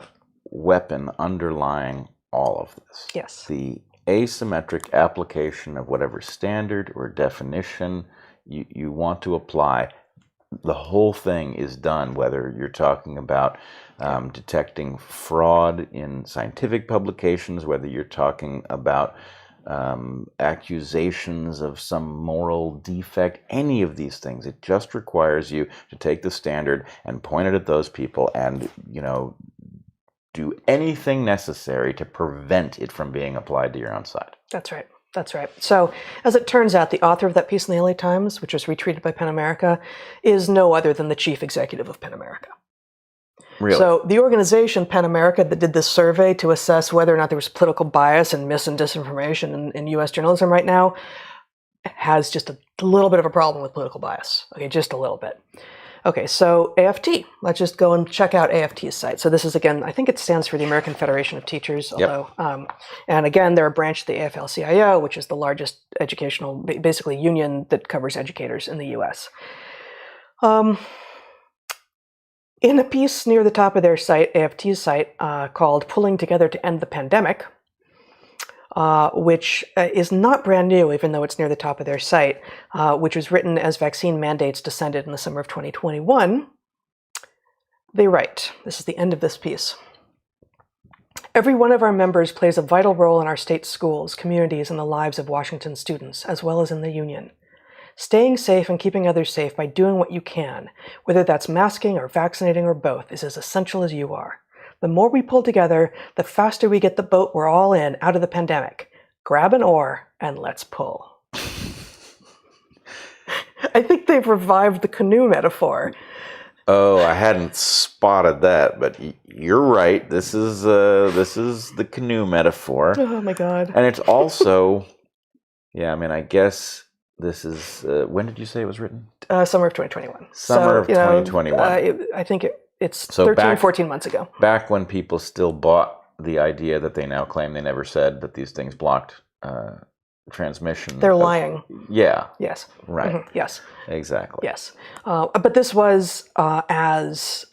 weapon underlying all of this. Yes. The asymmetric application of whatever standard or definition you want to apply. The whole thing is done, whether you're talking about detecting fraud in scientific publications, whether you're talking about accusations of some moral defect, any of these things. It just requires you to take the standard and point it at those people and, do anything necessary to prevent it from being applied to your own side. That's right. That's right. So, as it turns out, the author of that piece in the LA Times, which was retweeted by PEN America, is no other than the chief executive of PEN America. Really? So, the organization PEN America that did this survey to assess whether or not there was political bias and mis and disinformation in U.S. journalism right now has just a little bit of a problem with political bias. Okay, just a little bit. Okay, so AFT. Let's just go and check out AFT's site. So this is, again, I think it stands for the American Federation of Teachers, although, and again, they're a branch of the AFL-CIO, which is the largest educational, basically union that covers educators in the U.S. In a piece near the top of their site, AFT's site, called Pulling Together to End the Pandemic, which is not brand new, even though it's near the top of their site, which was written as vaccine mandates descended in the summer of 2021, they write, this is the end of this piece. Every one of our members plays a vital role in our state's schools, communities, and the lives of Washington students, as well as in the union. Staying safe and keeping others safe by doing what you can, whether that's masking or vaccinating or both, is as essential as you are. The more we pull together, the faster we get the boat we're all in out of the pandemic. Grab an oar and let's pull. I think they've revived the canoe metaphor. Oh, I hadn't spotted that, but you're right. This is the canoe metaphor. Oh my God! And it's also, I guess this is. When did you say it was written? Summer of 2021. Summer of 2021. I think it's 13, 14 months ago. Back when people still bought the idea that they now claim they never said that these things blocked transmission. They're lying. Yeah. Yes. Right. Mhm. Yes. Exactly. Yes. But this was as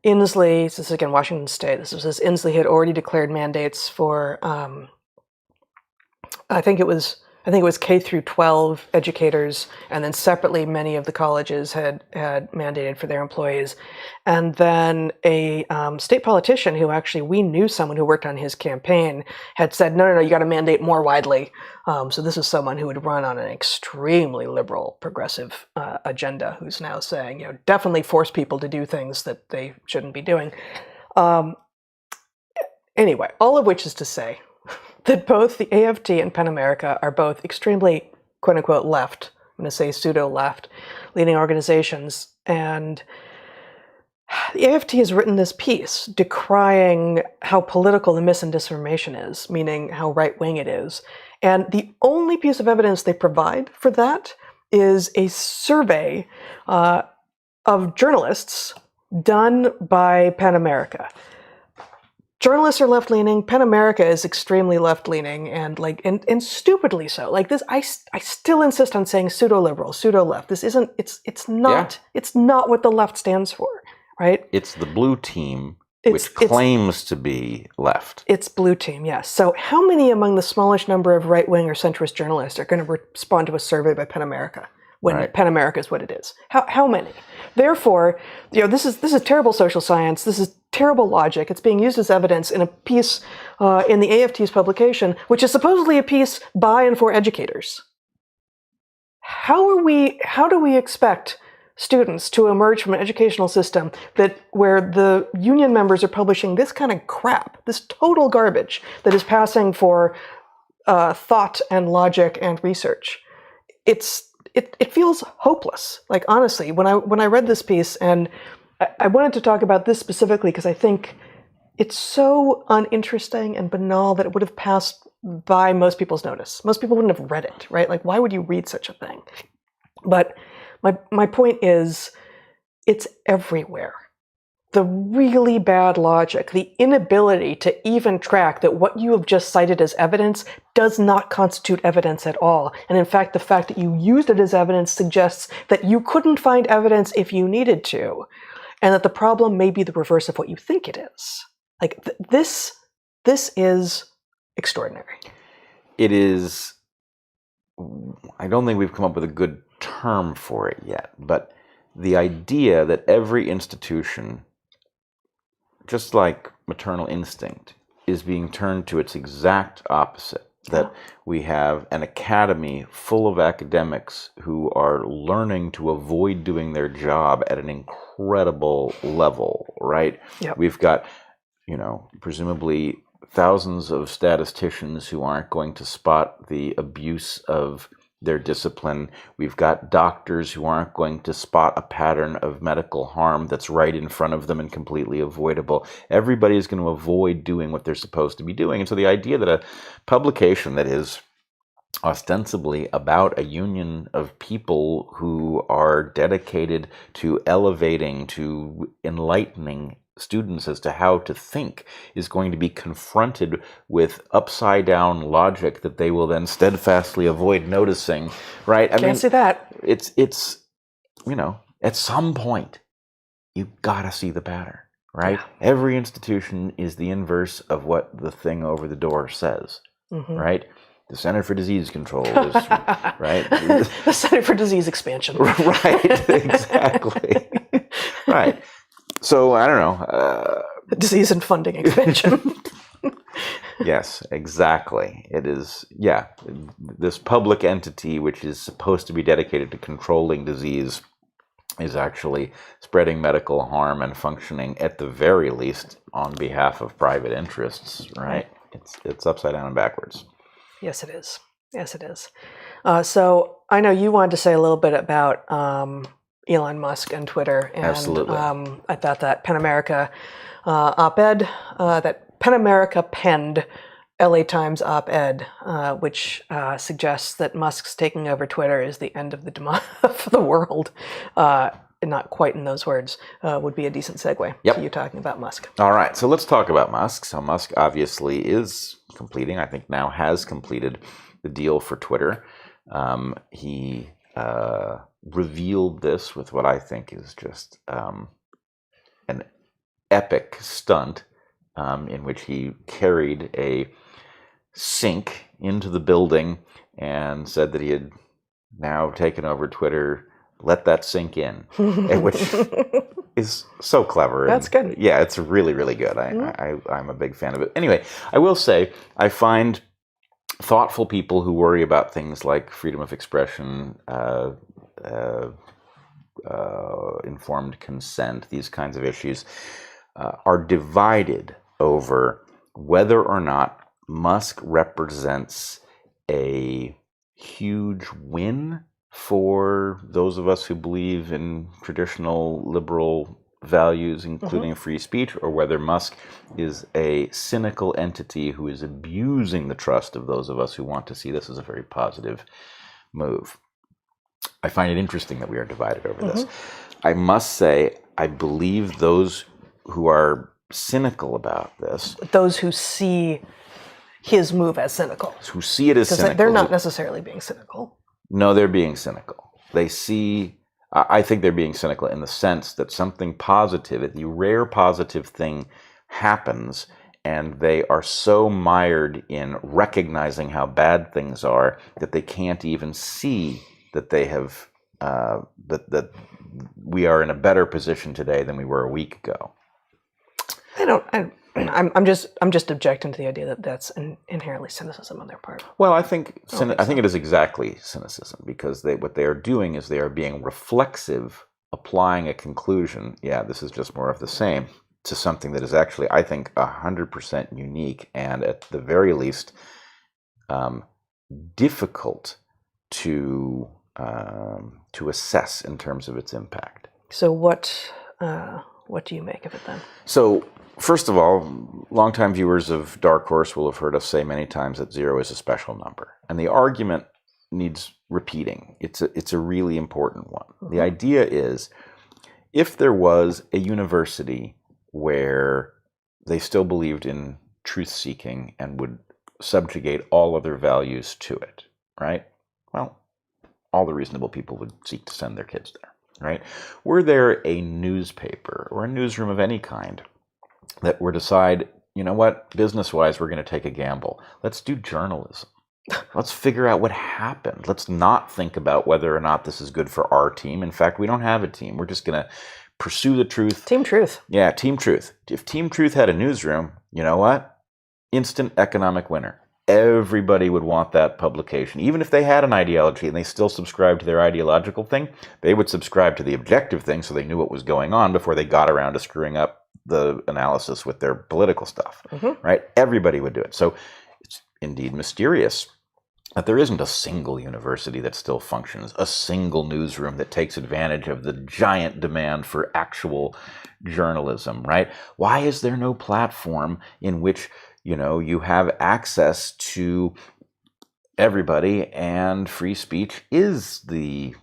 Inslee, this is again Washington State, this was as Inslee had already declared mandates for, I think it was K through 12 educators, and then separately many of the colleges had mandated for their employees. And then a state politician who actually, we knew someone who worked on his campaign, had said, no, you got to mandate more widely. So this is someone who would run on an extremely liberal, progressive agenda, who's now saying, definitely force people to do things that they shouldn't be doing. Anyway, all of which is to say that both the AFT and PEN America are both extremely, quote unquote, left, I'm going to say pseudo-left, leading organizations. And the AFT has written this piece decrying how political the mis and disinformation is, meaning how right-wing it is. And the only piece of evidence they provide for that is a survey of journalists done by PEN America. Journalists are left-leaning. PEN America is extremely left-leaning, and and stupidly so. Like this, I still insist on saying pseudo-liberal, pseudo-left. This isn't. It's not. Yeah. It's not what the left stands for, right? It's the blue team, which claims to be left. It's blue team, yes. So, how many among the smallish number of right-wing or centrist journalists are going to respond to a survey by PEN America when PEN America is what it is? How many? Therefore, this is terrible social science. This is terrible logic. It's being used as evidence in a piece in the AFT's publication, which is supposedly a piece by and for educators. How do we expect students to emerge from an educational system where the union members are publishing this kind of crap, this total garbage that is passing for thought and logic and research? It feels hopeless. Like, honestly, when I read this piece, and I wanted to talk about this specifically because I think it's so uninteresting and banal that it would have passed by most people's notice. Most people wouldn't have read it, right? Like, why would you read such a thing? But my point is, it's everywhere. The really bad logic, the inability to even track that what you have just cited as evidence does not constitute evidence at all. And in fact, the fact that you used it as evidence suggests that you couldn't find evidence if you needed to, and that the problem may be the reverse of what you think it is. Like, this is extraordinary. It is. I don't think we've come up with a good term for it yet, but the idea that every institution, just like maternal instinct, is being turned to its exact opposite. That we have an academy full of academics who are learning to avoid doing their job at an incredible level, right? Yep. We've got, presumably thousands of statisticians who aren't going to spot the abuse of their discipline. We've got doctors who aren't going to spot a pattern of medical harm that's right in front of them and completely avoidable. Everybody is going to avoid doing what they're supposed to be doing. And so the idea that a publication that is ostensibly about a union of people who are dedicated to elevating, to enlightening students as to how to think is going to be confronted with upside down logic that they will then steadfastly avoid noticing, right? Can't see that. It's at some point you've got to see the pattern, right? Yeah. Every institution is the inverse of what the thing over the door says, right? The Center for Disease Control is, right? The Center for Disease Expansion. Right, exactly. Right. So, I don't know. Disease and funding expansion. Yes, exactly. It is, this public entity, which is supposed to be dedicated to controlling disease, is actually spreading medical harm and functioning, at the very least, on behalf of private interests, right? It's upside down and backwards. Yes, it is. Yes, it is. So, I know you wanted to say a little bit about Elon Musk and Twitter. And, absolutely. I thought that PEN America op-ed, that PEN America penned LA Times op-ed, which suggests that Musk's taking over Twitter is the end of the world, not quite in those words, would be a decent segue to you talking about Musk. All right, so let's talk about Musk. So Musk obviously is completing, I think now has completed the deal for Twitter. He revealed this with what I think is just an epic stunt in which he carried a sink into the building and said that he had now taken over Twitter. Let that sink in, which is so clever. That's good. Yeah, it's really, really good. I'm a big fan of it. Anyway, I will say I find thoughtful people who worry about things like freedom of expression, informed consent, these kinds of issues, are divided over whether or not Musk represents a huge win for those of us who believe in traditional liberal values, including free speech, or whether Musk is a cynical entity who is abusing the trust of those of us who want to see this as a very positive move. I find it interesting that we are divided over this. I must say, I believe those who are cynical about this, those who see his move as cynical, who see it as cynical, they're not necessarily being cynical. No, they're being cynical. They see, I think they're being cynical in the sense that something positive, the rare positive thing happens, and they are so mired in recognizing how bad things are that they can't even see that they have, that we are in a better position today than we were a week ago. I'm just objecting to the idea that that's inherently cynicism on their part. Well, I think it is exactly cynicism, because what they are doing is they are being reflexive, applying a conclusion. Yeah, this is just more of the same, to something that is actually, I think, 100% unique and at the very least difficult to assess in terms of its impact. So what do you make of it then? So, first of all, longtime viewers of DarkHorse will have heard us say many times that 0 is a special number. And the argument needs repeating. It's a really important one. The idea is, if there was a university where they still believed in truth-seeking and would subjugate all other values to it, right? Well, all the reasonable people would seek to send their kids there, right? Were there a newspaper or a newsroom of any kind that were decide, you know what, business-wise, we're going to take a gamble. Let's do journalism. Let's figure out what happened. Let's not think about whether or not this is good for our team. In fact, we don't have a team. We're just going to pursue the truth. Team Truth. Yeah, Team Truth. If Team Truth had a newsroom, you know what? Instant economic winner. Everybody would want that publication. Even if they had an ideology and they still subscribed to their ideological thing, they would subscribe to the objective thing so they knew what was going on before they got around to screwing up the analysis with their political stuff, right? Everybody would do it. So it's indeed mysterious that there isn't a single university that still functions, a single newsroom that takes advantage of the giant demand for actual journalism, right? Why is there no platform in which, you know, you have access to everybody and free speech is the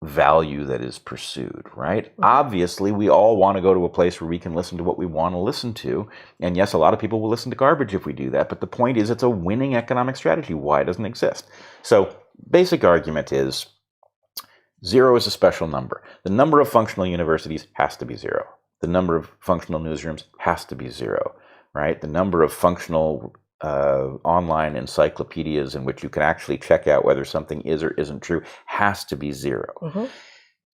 value that is pursued, right? Obviously, we all want to go to a place where we can listen to what we want to listen to. And yes, a lot of people will listen to garbage if we do that. But the point is, it's a winning economic strategy. Why it doesn't exist? So basic argument is 0 is a special number. The number of functional universities has to be 0. The number of functional newsrooms has to be 0, right? The number of functional online encyclopedias in which you can actually check out whether something is or isn't true has to be 0.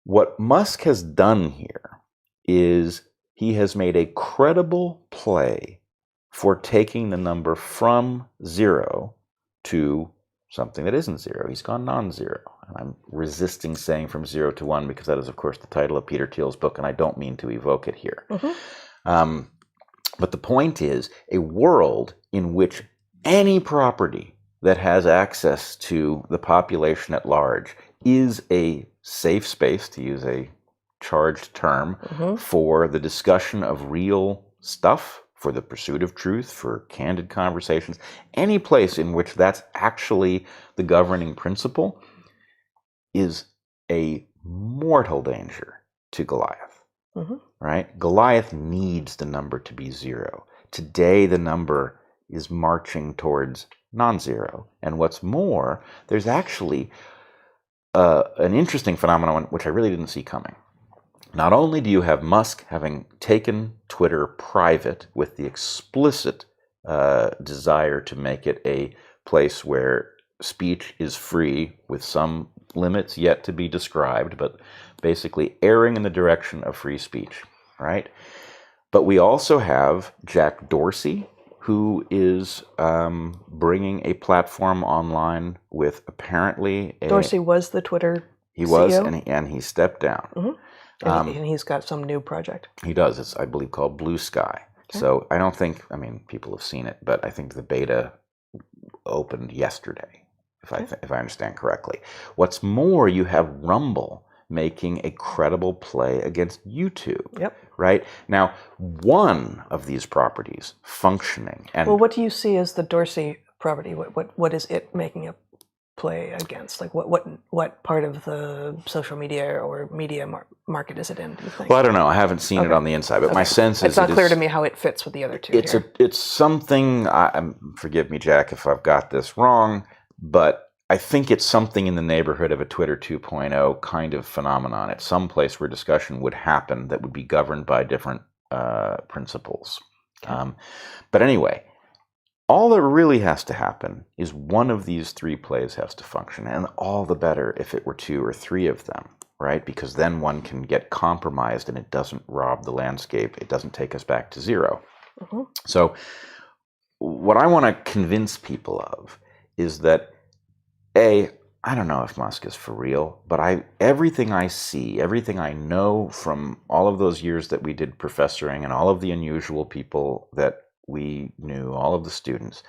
What Musk has done here is he has made a credible play for taking the number from 0 to something that isn't 0. He's gone non-zero. And I'm resisting saying from 0 to 1 because that is, of course, the title of Peter Thiel's book, and I don't mean to evoke it here. But the point is, a world in which any property that has access to the population at large is a safe space, to use a charged term, for the discussion of real stuff, for the pursuit of truth, for candid conversations, any place in which that's actually the governing principle is a mortal danger to Goliath, Mm-hmm. right? Goliath needs the number to be 0. Today, the number is marching towards non-zero. And what's more, there's actually an interesting phenomenon which I really didn't see coming. Not only do you have Musk having taken Twitter private with the explicit desire to make it a place where speech is free with some limits yet to be described, but basically erring in the direction of free speech, right? But we also have Jack Dorsey, who is bringing a platform online with apparently Dorsey was the Twitter he was, CEO? and he stepped down. Mm-hmm. And he's got some new project. He does. It's, I believe, called Blue Sky. Okay. So I don't think, I mean, people have seen it, but I think the beta opened yesterday, if I understand correctly. What's more, you have Rumble making a credible play against YouTube. Yep. Right? Now, one of these properties functioning and Well, what do you see as the Dorsey property? What is it making a play against? Like what part of the social media or media market is it in, do you think? well, I don't know. I haven't seen it on the inside, but my sense is it's not clear to me how it fits with the other two. It's something. Forgive me, Jack, if I've got this wrong, but I think it's something in the neighborhood of a Twitter 2.0 kind of phenomenon. It's some place where discussion would happen that would be governed by different principles. Okay. But anyway, all that really has to happen is one of these three plays has to function, and all the better if it were 2 or 3 of them, right? Because then one can get compromised and it doesn't rob the landscape. It doesn't take us back to 0. Mm-hmm. So what I want to convince people of is that, I don't know if Musk is for real, but everything I see, everything I know from all of those years that we did professoring and all of the unusual people that we knew, all of the students,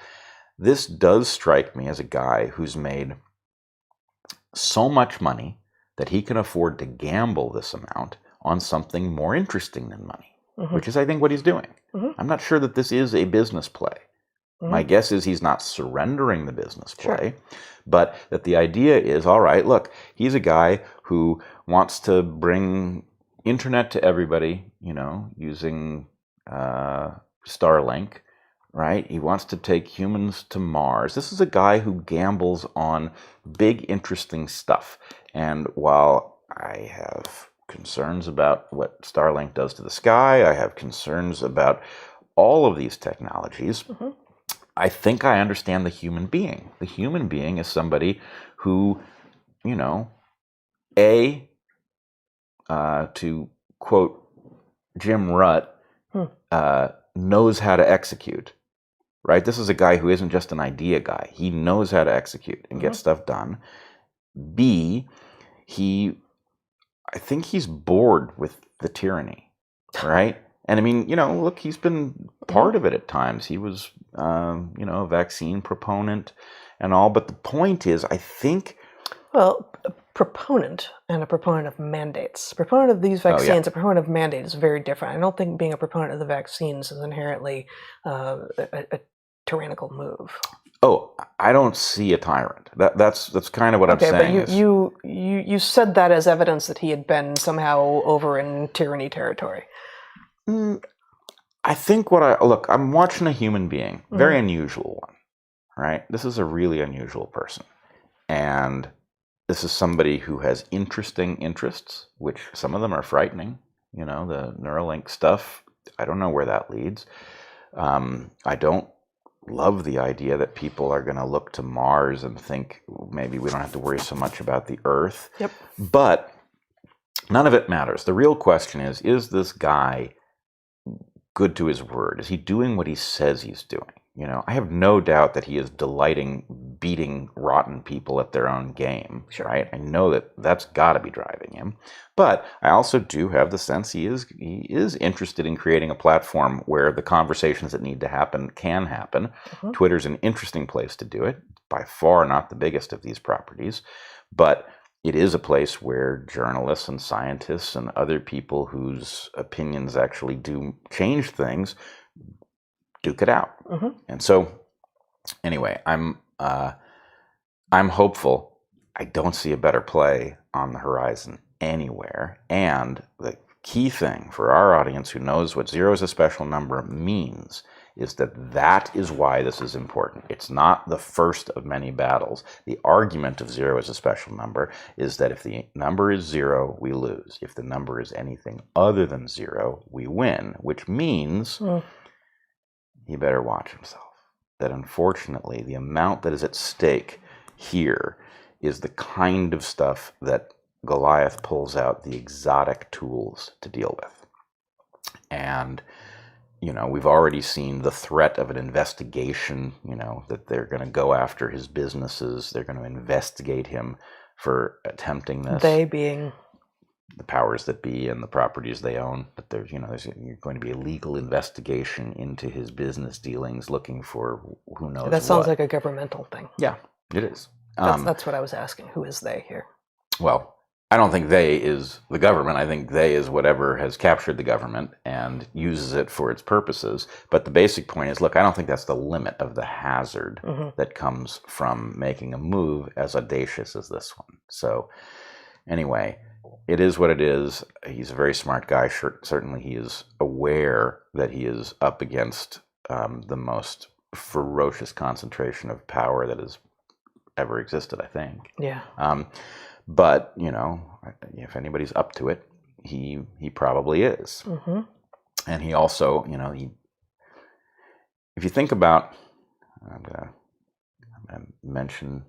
this does strike me as a guy who's made so much money that he can afford to gamble this amount on something more interesting than money, Mm-hmm. which is, I think, what he's doing. Mm-hmm. I'm not sure that this is a business play. Mm-hmm. My guess is he's not surrendering the business play, Sure. but that the idea is, all right, look, he's a guy who wants to bring internet to everybody, using Starlink, right? He wants to take humans to Mars. This is a guy who gambles on big, interesting stuff. And while I have concerns about what Starlink does to the sky, I have concerns about all of these technologies, Mm-hmm. I think I understand the human being. The human being is somebody who, to quote Jim Rutt, knows how to execute, right? This is a guy who isn't just an idea guy. He knows how to execute and get stuff done. B, I think he's bored with the tyranny, right? And I mean, look, he's been part of it at times. He was, a vaccine proponent and all. But the point is, I think... Well, a proponent and a proponent of mandates. A proponent of these vaccines, a proponent of mandates is very different. I don't think being a proponent of the vaccines is inherently a tyrannical move. Oh, I don't see a tyrant. That's kind of what I'm saying. Okay, but you said that as evidence that he had been somehow over in tyranny territory. I think I'm watching a human being, very unusual one, right? This is a really unusual person. And this is somebody who has interesting interests, which some of them are frightening. The Neuralink stuff, I don't know where that leads. I don't love the idea that people are going to look to Mars and think maybe we don't have to worry so much about the Earth. Yep. But none of it matters. The real question is this guy good to his word? Is he doing what he says he's doing? I have no doubt that he is beating rotten people at their own game, Sure. Right? I know that's got to be driving him. But I also do have the sense he is interested in creating a platform where the conversations that need to happen can happen. Mm-hmm. Twitter's an interesting place to do it. By far not the biggest of these properties, but it is a place where journalists and scientists and other people whose opinions actually do change things duke it out. Mm-hmm. And so, anyway, I'm hopeful. I don't see a better play on the horizon anywhere. And the key thing for our audience who knows what 0 is a special number means is that is why this is important. It's not the first of many battles. The argument of 0 as a special number is that if the number is 0, we lose. If the number is anything other than 0, we win, which means he better watch himself. That unfortunately, the amount that is at stake here is the kind of stuff that Goliath pulls out the exotic tools to deal with. And we've already seen the threat of an investigation, that they're going to go after his businesses. They're going to investigate him for attempting this. They being the powers that be and the properties they own. But there's going to be a legal investigation into his business dealings, looking for who knows what. That sounds like a governmental thing. Yeah, it is. That's what I was asking. Who is they here? Well, I don't think they is the government. I think they is whatever has captured the government and uses it for its purposes. But the basic point is, look, I don't think that's the limit of the hazard that comes from making a move as audacious as this one. So anyway, it is what it is. He's a very smart guy. Certainly he is aware that he is up against the most ferocious concentration of power that has ever existed, I think. Yeah. But, if anybody's up to it, he probably is. And he also, if you think about, I'm going to mention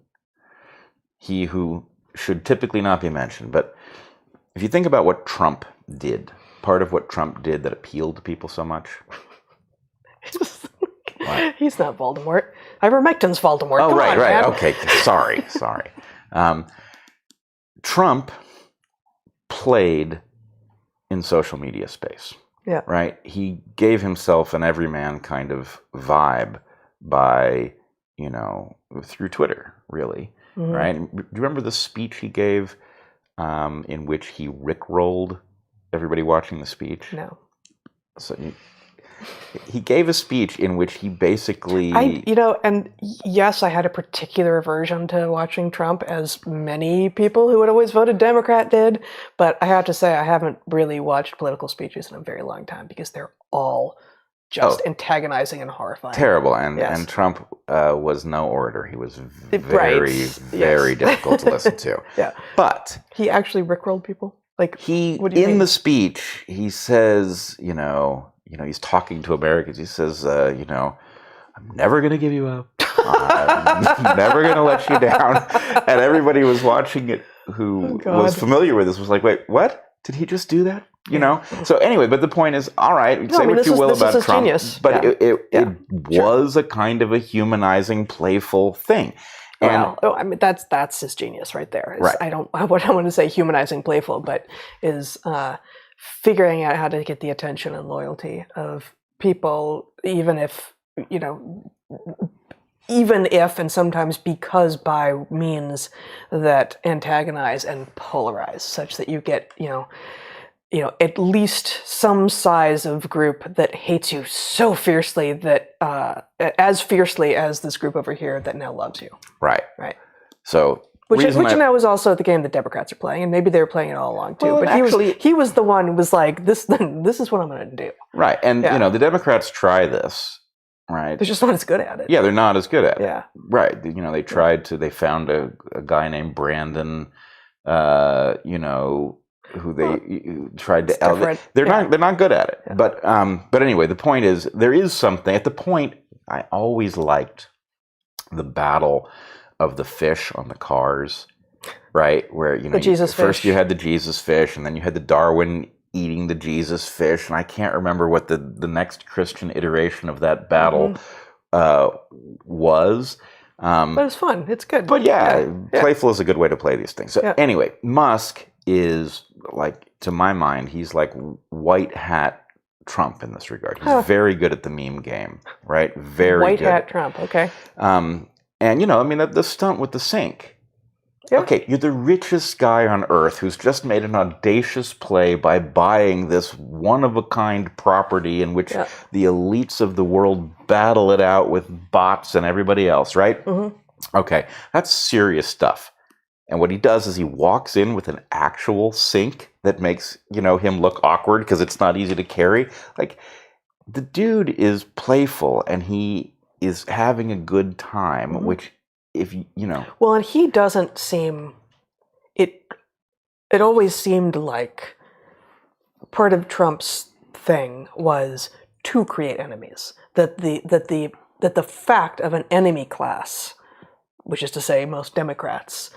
he who should typically not be mentioned, but if you think about what Trump did, part of what Trump did that appealed to people so much. He's not Voldemort. Ivermectin's Voldemort. Oh, Come right. on, man. Okay, sorry. Trump played in social media space. Yeah. Right? He gave himself an everyman kind of vibe by, through Twitter, really. Right? Do you remember the speech he gave in which he rickrolled everybody watching the speech? No. So he gave a speech in which he basically... and yes, I had a particular aversion to watching Trump, as many people who had always voted Democrat did, but I have to say I haven't really watched political speeches in a very long time because they're all just antagonizing and horrifying. Terrible, and Trump was no orator. He was very difficult to listen to. Yeah. But... he actually rickrolled people? Like, what do you in mean? the speech, he says, he's talking to Americans. He says, I'm never going to give you up. I'm never going to let you down. And everybody was watching it who was familiar with this was like, wait, what? Did he just do that? So anyway, but the point is, all right, say what you will about Trump, genius. But it was a kind of a humanizing, playful thing. Well, that's his genius right there. Right. I don't want to say humanizing, playful, but is figuring out how to get the attention and loyalty of people, even if, and sometimes because by means that antagonize and polarize, such that you get, at least some size of group that hates you so fiercely that, as fiercely as this group over here that now loves you. Right. Right. So, which now is also the game that Democrats are playing, and maybe they were playing it all along too. Well, but he was the one who was like, this is what I'm going to do. Right. And the Democrats try this. Right. They're just not as good at it. Yeah, they're not as good at it. Yeah. Right. They tried to. They found a guy named Brandon. Who they tried to elevate. They're not good at it. Yeah. But anyway, the point is, there is something at the point. I always liked the battle of the fish on the cars, right? Where first you had the Jesus fish, and then you had the Darwin eating the Jesus fish, and I can't remember what the next Christian iteration of that battle was. But it's fun. It's good. But playful is a good way to play these things. So anyway, Musk is, like, to my mind, he's like white hat Trump in this regard. He's very good at the meme game, right? Very white good. hat Trump, okay. And the stunt with the sink. Yeah. Okay, you're the richest guy on earth who's just made an audacious play by buying this one-of-a-kind property in which the elites of the world battle it out with bots and everybody else, right? Okay, that's serious stuff. And what he does is he walks in with an actual sink that makes, him look awkward because it's not easy to carry. Like, the dude is playful and he is having a good time, which Well, and he doesn't seem, it always seemed like part of Trump's thing was to create enemies. That the fact of an enemy class, which is to say most Democrats,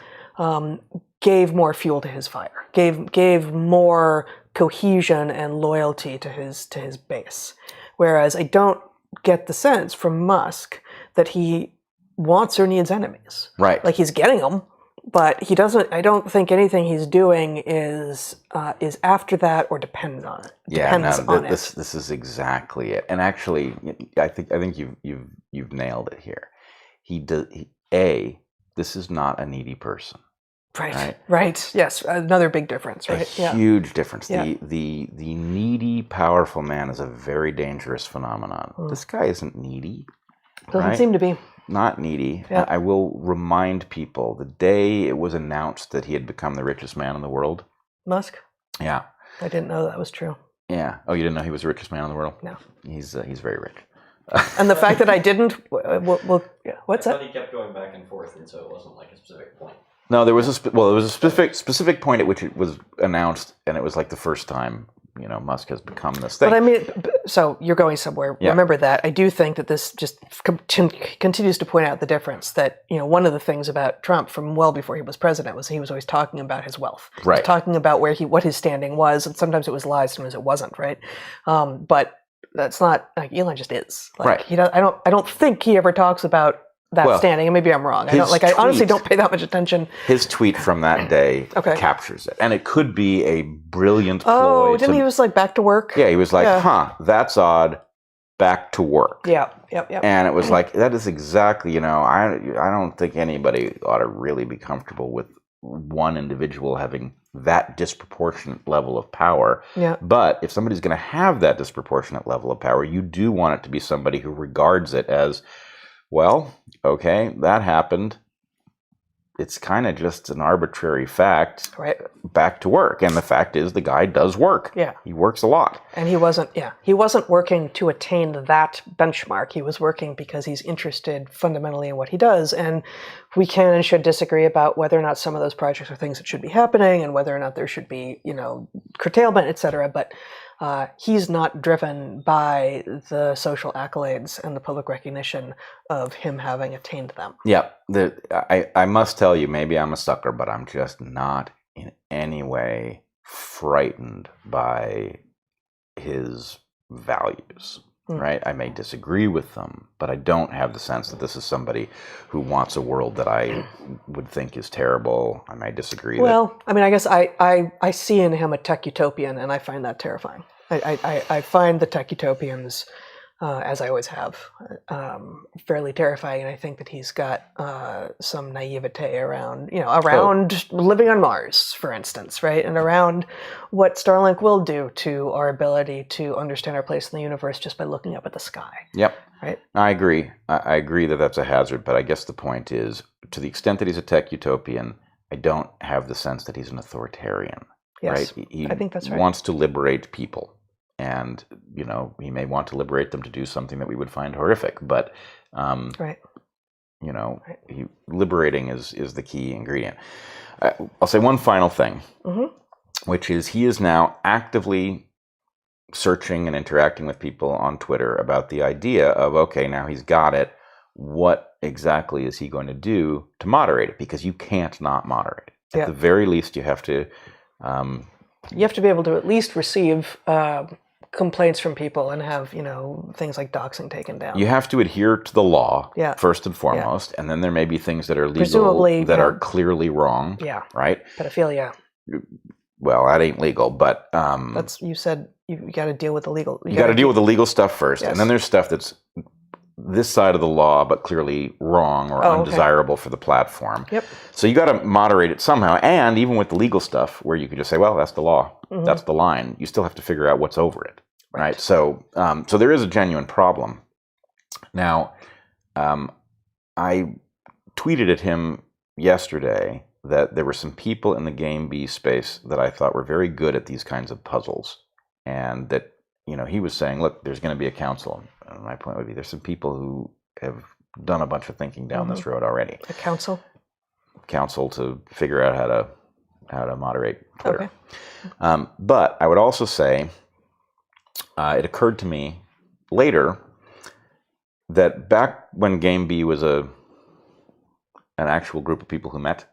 gave more fuel to his fire, gave more cohesion and loyalty to his base. Whereas I don't get the sense from Musk that he wants or needs enemies. Right. Like, he's getting them, but he doesn't. I don't think anything he's doing is after that or depends on it. This is exactly it. And actually, I think you've nailed it here. This is not a needy person. Right. Yes, another big difference. Right. Huge difference. Yeah. The needy, powerful man is a very dangerous phenomenon. This guy isn't needy. Doesn't seem to be. Not needy. Yeah. I will remind people, the day it was announced that he had become the richest man in the world. Musk? Yeah. I didn't know that was true. Yeah. Oh, you didn't know he was the richest man in the world? No. He's very rich. And the fact that I didn't, what's I that? thought he kept going back and forth, and so it wasn't like a specific point. No, there was a specific point at which it was announced, and it was like the first time, Musk has become this thing. But I mean, so you're going somewhere. Yeah. Remember that. I do think that this just continues to point out the difference that, one of the things about Trump from well before he was president was he was always talking about his wealth. Right. He was talking about what his standing was, and sometimes it was lies, sometimes it wasn't, right? But that's not, like, Elon just is. Like, right. I don't think he ever talks about that standing, and maybe I'm wrong. I honestly don't pay that much attention. His tweet from that day captures it, and it could be a brilliant ploy. Oh, didn't he was like back to work? Yeah, he was like, that's odd, back to work. Yeah. And it was like, that is exactly, I don't think anybody ought to really be comfortable with one individual having that disproportionate level of power. Yeah. But if somebody's going to have that disproportionate level of power, you do want it to be somebody who regards it as, well, okay, that happened. It's kind of just an arbitrary fact. Right. Back to work. And the fact is, the guy does work. Yeah. He works a lot. And he wasn't working to attain that benchmark. He was working because he's interested fundamentally in what he does. And we can and should disagree about whether or not some of those projects are things that should be happening and whether or not there should be, curtailment, et cetera. But he's not driven by the social accolades and the public recognition of him having attained them. Yeah. I must tell you, maybe I'm a sucker, but I'm just not in any way frightened by his values. Right? I may disagree with them, but I don't have the sense that this is somebody who wants a world that I would think is terrible. I may disagree. Well, I mean, I guess I see in him a tech utopian, and I find that terrifying. I find the tech utopians, as I always have, fairly terrifying, and I think that he's got some naivete around living on Mars, for instance, right, and around what Starlink will do to our ability to understand our place in the universe just by looking up at the sky. Yep. Right. I agree. I agree that that's a hazard, but I guess the point is, to the extent that he's a tech utopian, I don't have the sense that he's an authoritarian. Yes, right? He I think that's right. wants to liberate people. And, he may want to liberate them to do something that we would find horrific, but, right. Liberating is the key ingredient. I'll say one final thing, which is he is now actively searching and interacting with people on Twitter about the idea of, okay, now he's got it. What exactly is he going to do to moderate it? Because you can't not moderate it. At the very least, you have to... you have to be able to at least receive complaints from people and have, things like doxing taken down. You have to adhere to the law, Yeah. first and foremost, and then there may be things that are legal Presumably, that are clearly wrong. Yeah. Right? Pedophilia. Well, that ain't legal, but... That's, you said you got to deal with the legal... You got to deal with the legal stuff first, Yes. and then there's stuff that's this side of the law, but clearly wrong or undesirable for the platform. Yep. So you got to moderate it somehow, and even with the legal stuff, where you could just say, well, that's the law, that's the line, you still have to figure out what's over it. Right. So there is a genuine problem. Now, I tweeted at him yesterday that there were some people in the Game B space that I thought were very good at these kinds of puzzles, and that, he was saying, look, there's going to be a council. And my point would be, there's some people who have done a bunch of thinking down this road already. A council to figure out how to moderate Twitter. Okay. But I would also say, it occurred to me later that back when Game B was an actual group of people who met,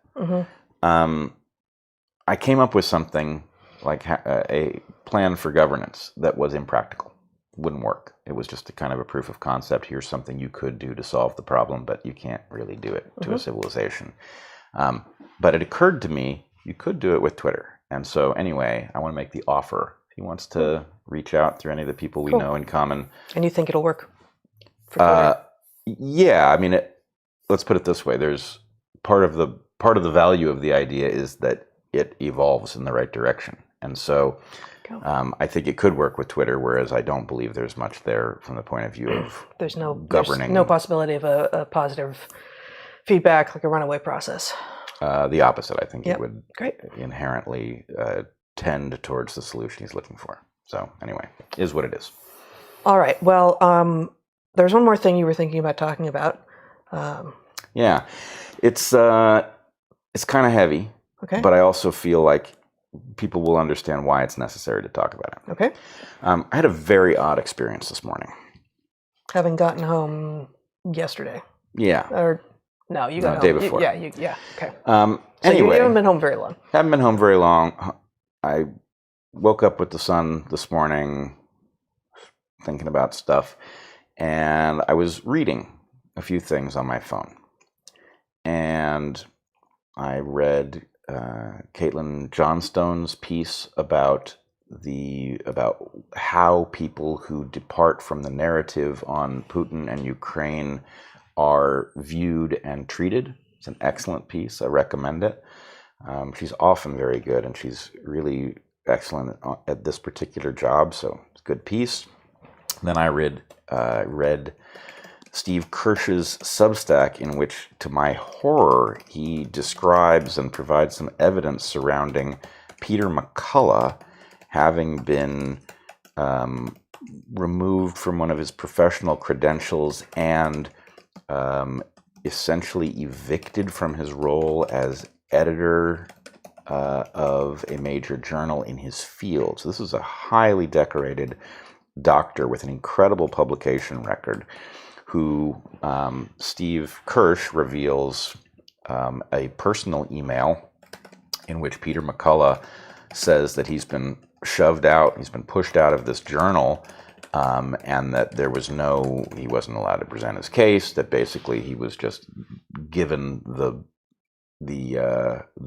I came up with something like a plan for governance that was impractical. Wouldn't work. It was just a kind of a proof of concept. Here's something you could do to solve the problem, but you can't really do it to a civilization. But it occurred to me you could do it with Twitter. And so anyway, I want to make the offer. If he wants to reach out through any of the people we know in common. And you think it'll work for Twitter? Yeah, I mean, let's put it this way. There's part of the value of the idea is that it evolves in the right direction. And so I think it could work with Twitter, whereas I don't believe there's much there from the point of view of there's no possibility of a positive feedback, like a runaway process. The opposite. I think it would Great. inherently tend towards the solution he's looking for. So anyway, is what it is. All right. Well, there's one more thing you were thinking about talking about. Yeah, it's kind of heavy. Okay. But I also feel like people will understand why it's necessary to talk about it. Okay. I had a very odd experience this morning. Having gotten home yesterday. Yeah. Or no, you got home. Day before. Yeah. Okay. So anyway, you haven't been home very long. Haven't been home very long. I woke up with the sun this morning, thinking about stuff, and I was reading a few things on my phone, and I read Caitlin Johnstone's piece about how people who depart from the narrative on Putin and Ukraine are viewed and treated. It's an excellent piece. I recommend it. She's often very good, and she's really excellent at this particular job, so it's a good piece. Then I read Steve Kirsch's Substack, in which, to my horror, he describes and provides some evidence surrounding Peter McCullough having been removed from one of his professional credentials and essentially evicted from his role as editor of a major journal in his field. So this is a highly decorated doctor with an incredible publication record, who Steve Kirsch reveals a personal email in which Peter McCullough says that he's been shoved out, he's been pushed out of this journal, and that he wasn't allowed to present his case, that basically he was just given the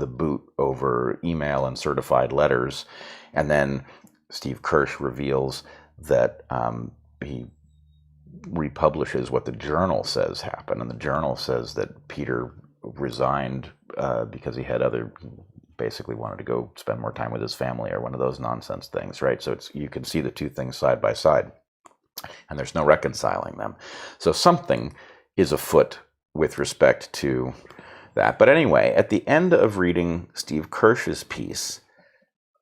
boot over email and certified letters. And then Steve Kirsch reveals that he republishes what the journal says happened, and the journal says that Peter resigned because he basically wanted to go spend more time with his family, or one of those nonsense things, right? So you can see the two things side by side, and there's no reconciling them. So something is afoot with respect to that. But anyway, at the end of reading Steve Kirsch's piece,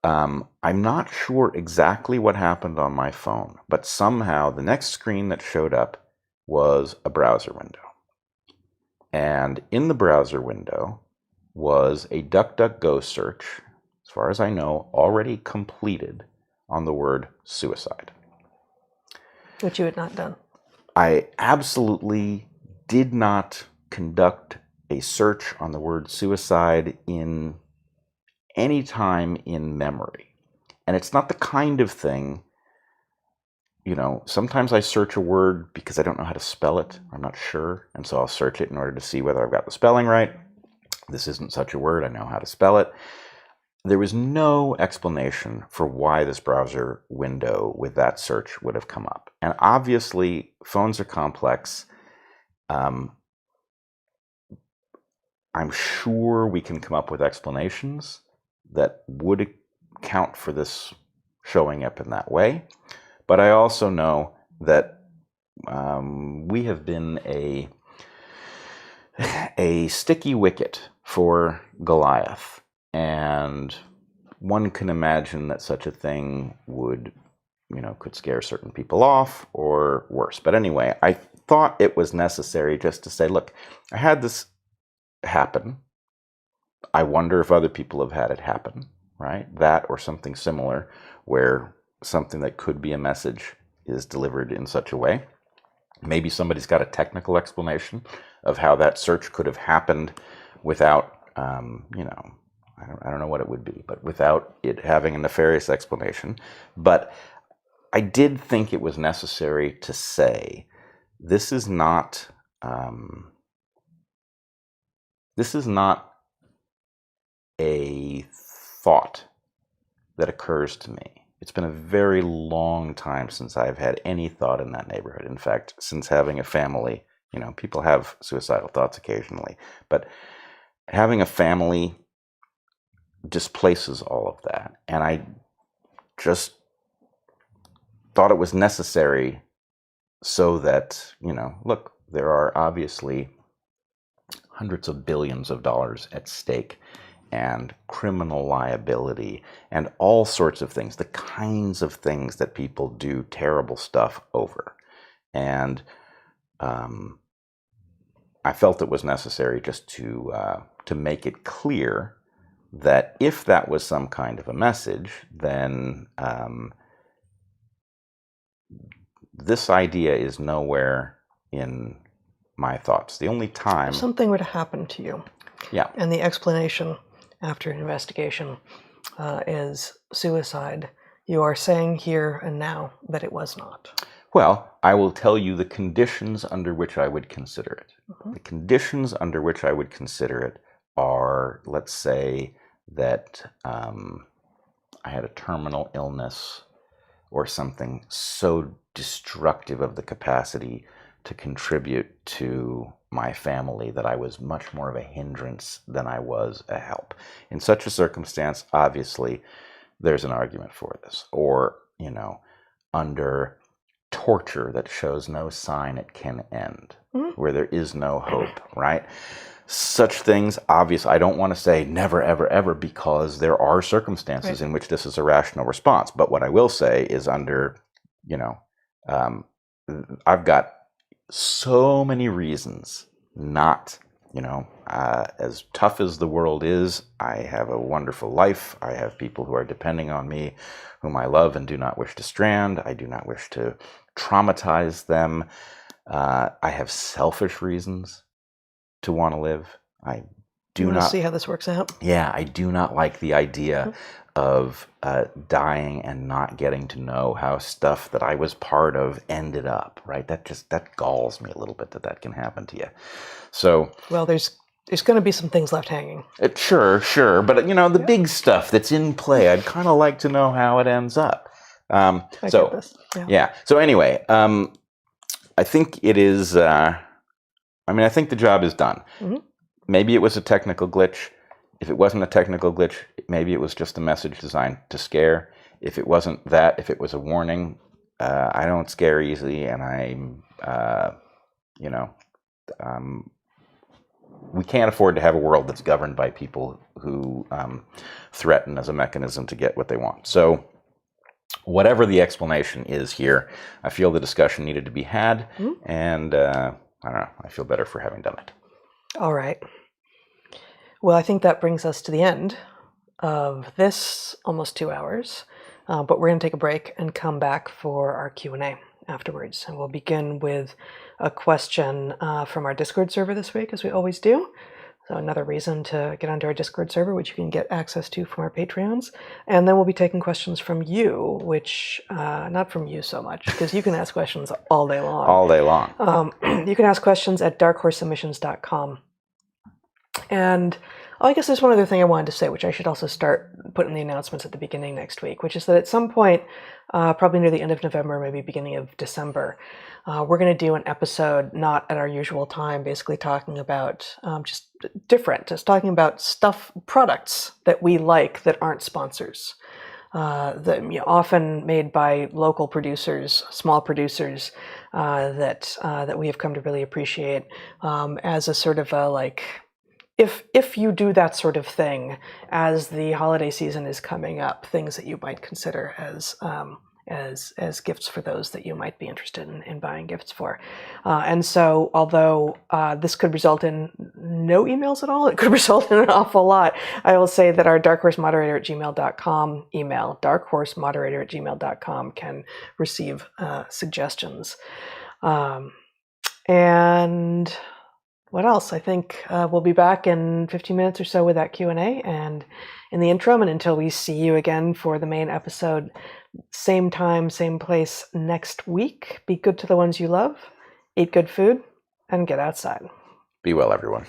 I'm not sure exactly what happened on my phone, but somehow the next screen that showed up was a browser window. And in the browser window was a DuckDuckGo search, as far as I know, already completed on the word suicide. Which you had not done. I absolutely did not conduct a search on the word suicide in any time in memory. And it's not the kind of thing, sometimes I search a word because I don't know how to spell it. I'm not sure. And so I'll search it in order to see whether I've got the spelling right. This isn't such a word. I know how to spell it. There was no explanation for why this browser window with that search would have come up. And obviously, phones are complex. I'm sure we can come up with explanations that would account for this showing up in that way. But I also know that we have been a sticky wicket for Goliath. And one can imagine that such a thing would, could scare certain people off or worse. But anyway, I thought it was necessary just to say, look, I had this happen. I wonder if other people have had it happen, right? That or something similar, where something that could be a message is delivered in such a way. Maybe somebody's got a technical explanation of how that search could have happened without, I don't know what it would be, but without it having a nefarious explanation. But I did think it was necessary to say, this is not a thought that occurs to me. It's been a very long time since I've had any thought in that neighborhood. In fact, since having a family, people have suicidal thoughts occasionally, but having a family displaces all of that. And I just thought it was necessary so that, look, there are obviously hundreds of billions of dollars at stake, and criminal liability, and all sorts of things, the kinds of things that people do terrible stuff over. And I felt it was necessary just to make it clear that if that was some kind of a message, then this idea is nowhere in my thoughts. The only time If something were to happen to you, yeah, and the explanation after an investigation is suicide, you are saying here and now that it was not. well, I will tell you the conditions under which I would consider it. Mm-hmm. The conditions under which I would consider it are, let's say that I had a terminal illness or something so destructive of the capacity to contribute to my family that I was much more of a hindrance than I was a help. In such a circumstance, obviously, there's an argument for this. Or, under torture that shows no sign it can end, where there is no hope, right? Such things, obviously, I don't want to say never, ever, ever, because there are circumstances in which this is a rational response. But what I will say is under, I've got so many reasons not, as tough as the world is, I have a wonderful life. I have people who are depending on me, whom I love and do not wish to strand. I do not wish to traumatize them. I have selfish reasons to want to live. I do not see how this works out. Yeah, I do not like the idea of dying and not getting to know how stuff that I was part of ended up, right? That galls me a little bit that can happen to you. So, well, there's going to be some things left hanging. Sure, but the big stuff that's in play, I'd kind of like to know how it ends up. I get this. Yeah. So anyway, I think it is. I think the job is done. Mm-hmm. Maybe it was a technical glitch. If it wasn't a technical glitch, maybe it was just a message designed to scare. If it wasn't that, if it was a warning, I don't scare easily, and we can't afford to have a world that's governed by people who threaten as a mechanism to get what they want. So whatever the explanation is here, I feel the discussion needed to be had, and I don't know, I feel better for having done it. All right. Well, I think that brings us to the end of this almost 2 hours, but we're going to take a break and come back for our Q&A afterwards. And we'll begin with a question from our Discord server this week, as we always do. So another reason to get onto our Discord server, which you can get access to from our Patreons. And then we'll be taking questions from you, which, not from you so much, because you can ask questions all day long. All day long. You can ask questions at darkhorsesubmissions.com. And I guess there's one other thing I wanted to say, which I should also start putting the announcements at the beginning next week, which is that at some point, probably near the end of November, maybe beginning of December, we're going to do an episode not at our usual time, basically talking about just talking about products that we like that aren't sponsors. That often made by local producers, small producers, that we have come to really appreciate as a sort of a if you do that sort of thing as the holiday season is coming up, things that you might consider as gifts for those that you might be interested in buying gifts for. And so, although this could result in no emails at all, it could result in an awful lot. I will say that our darkHorseModerator@gmail.com email, darkHorseModerator@gmail.com, can receive suggestions. And what else? I think we'll be back in 15 minutes or so with that Q&A. And in the interim, and until we see you again for the main episode, same time, same place next week, be good to the ones you love, eat good food, and get outside. Be well, everyone.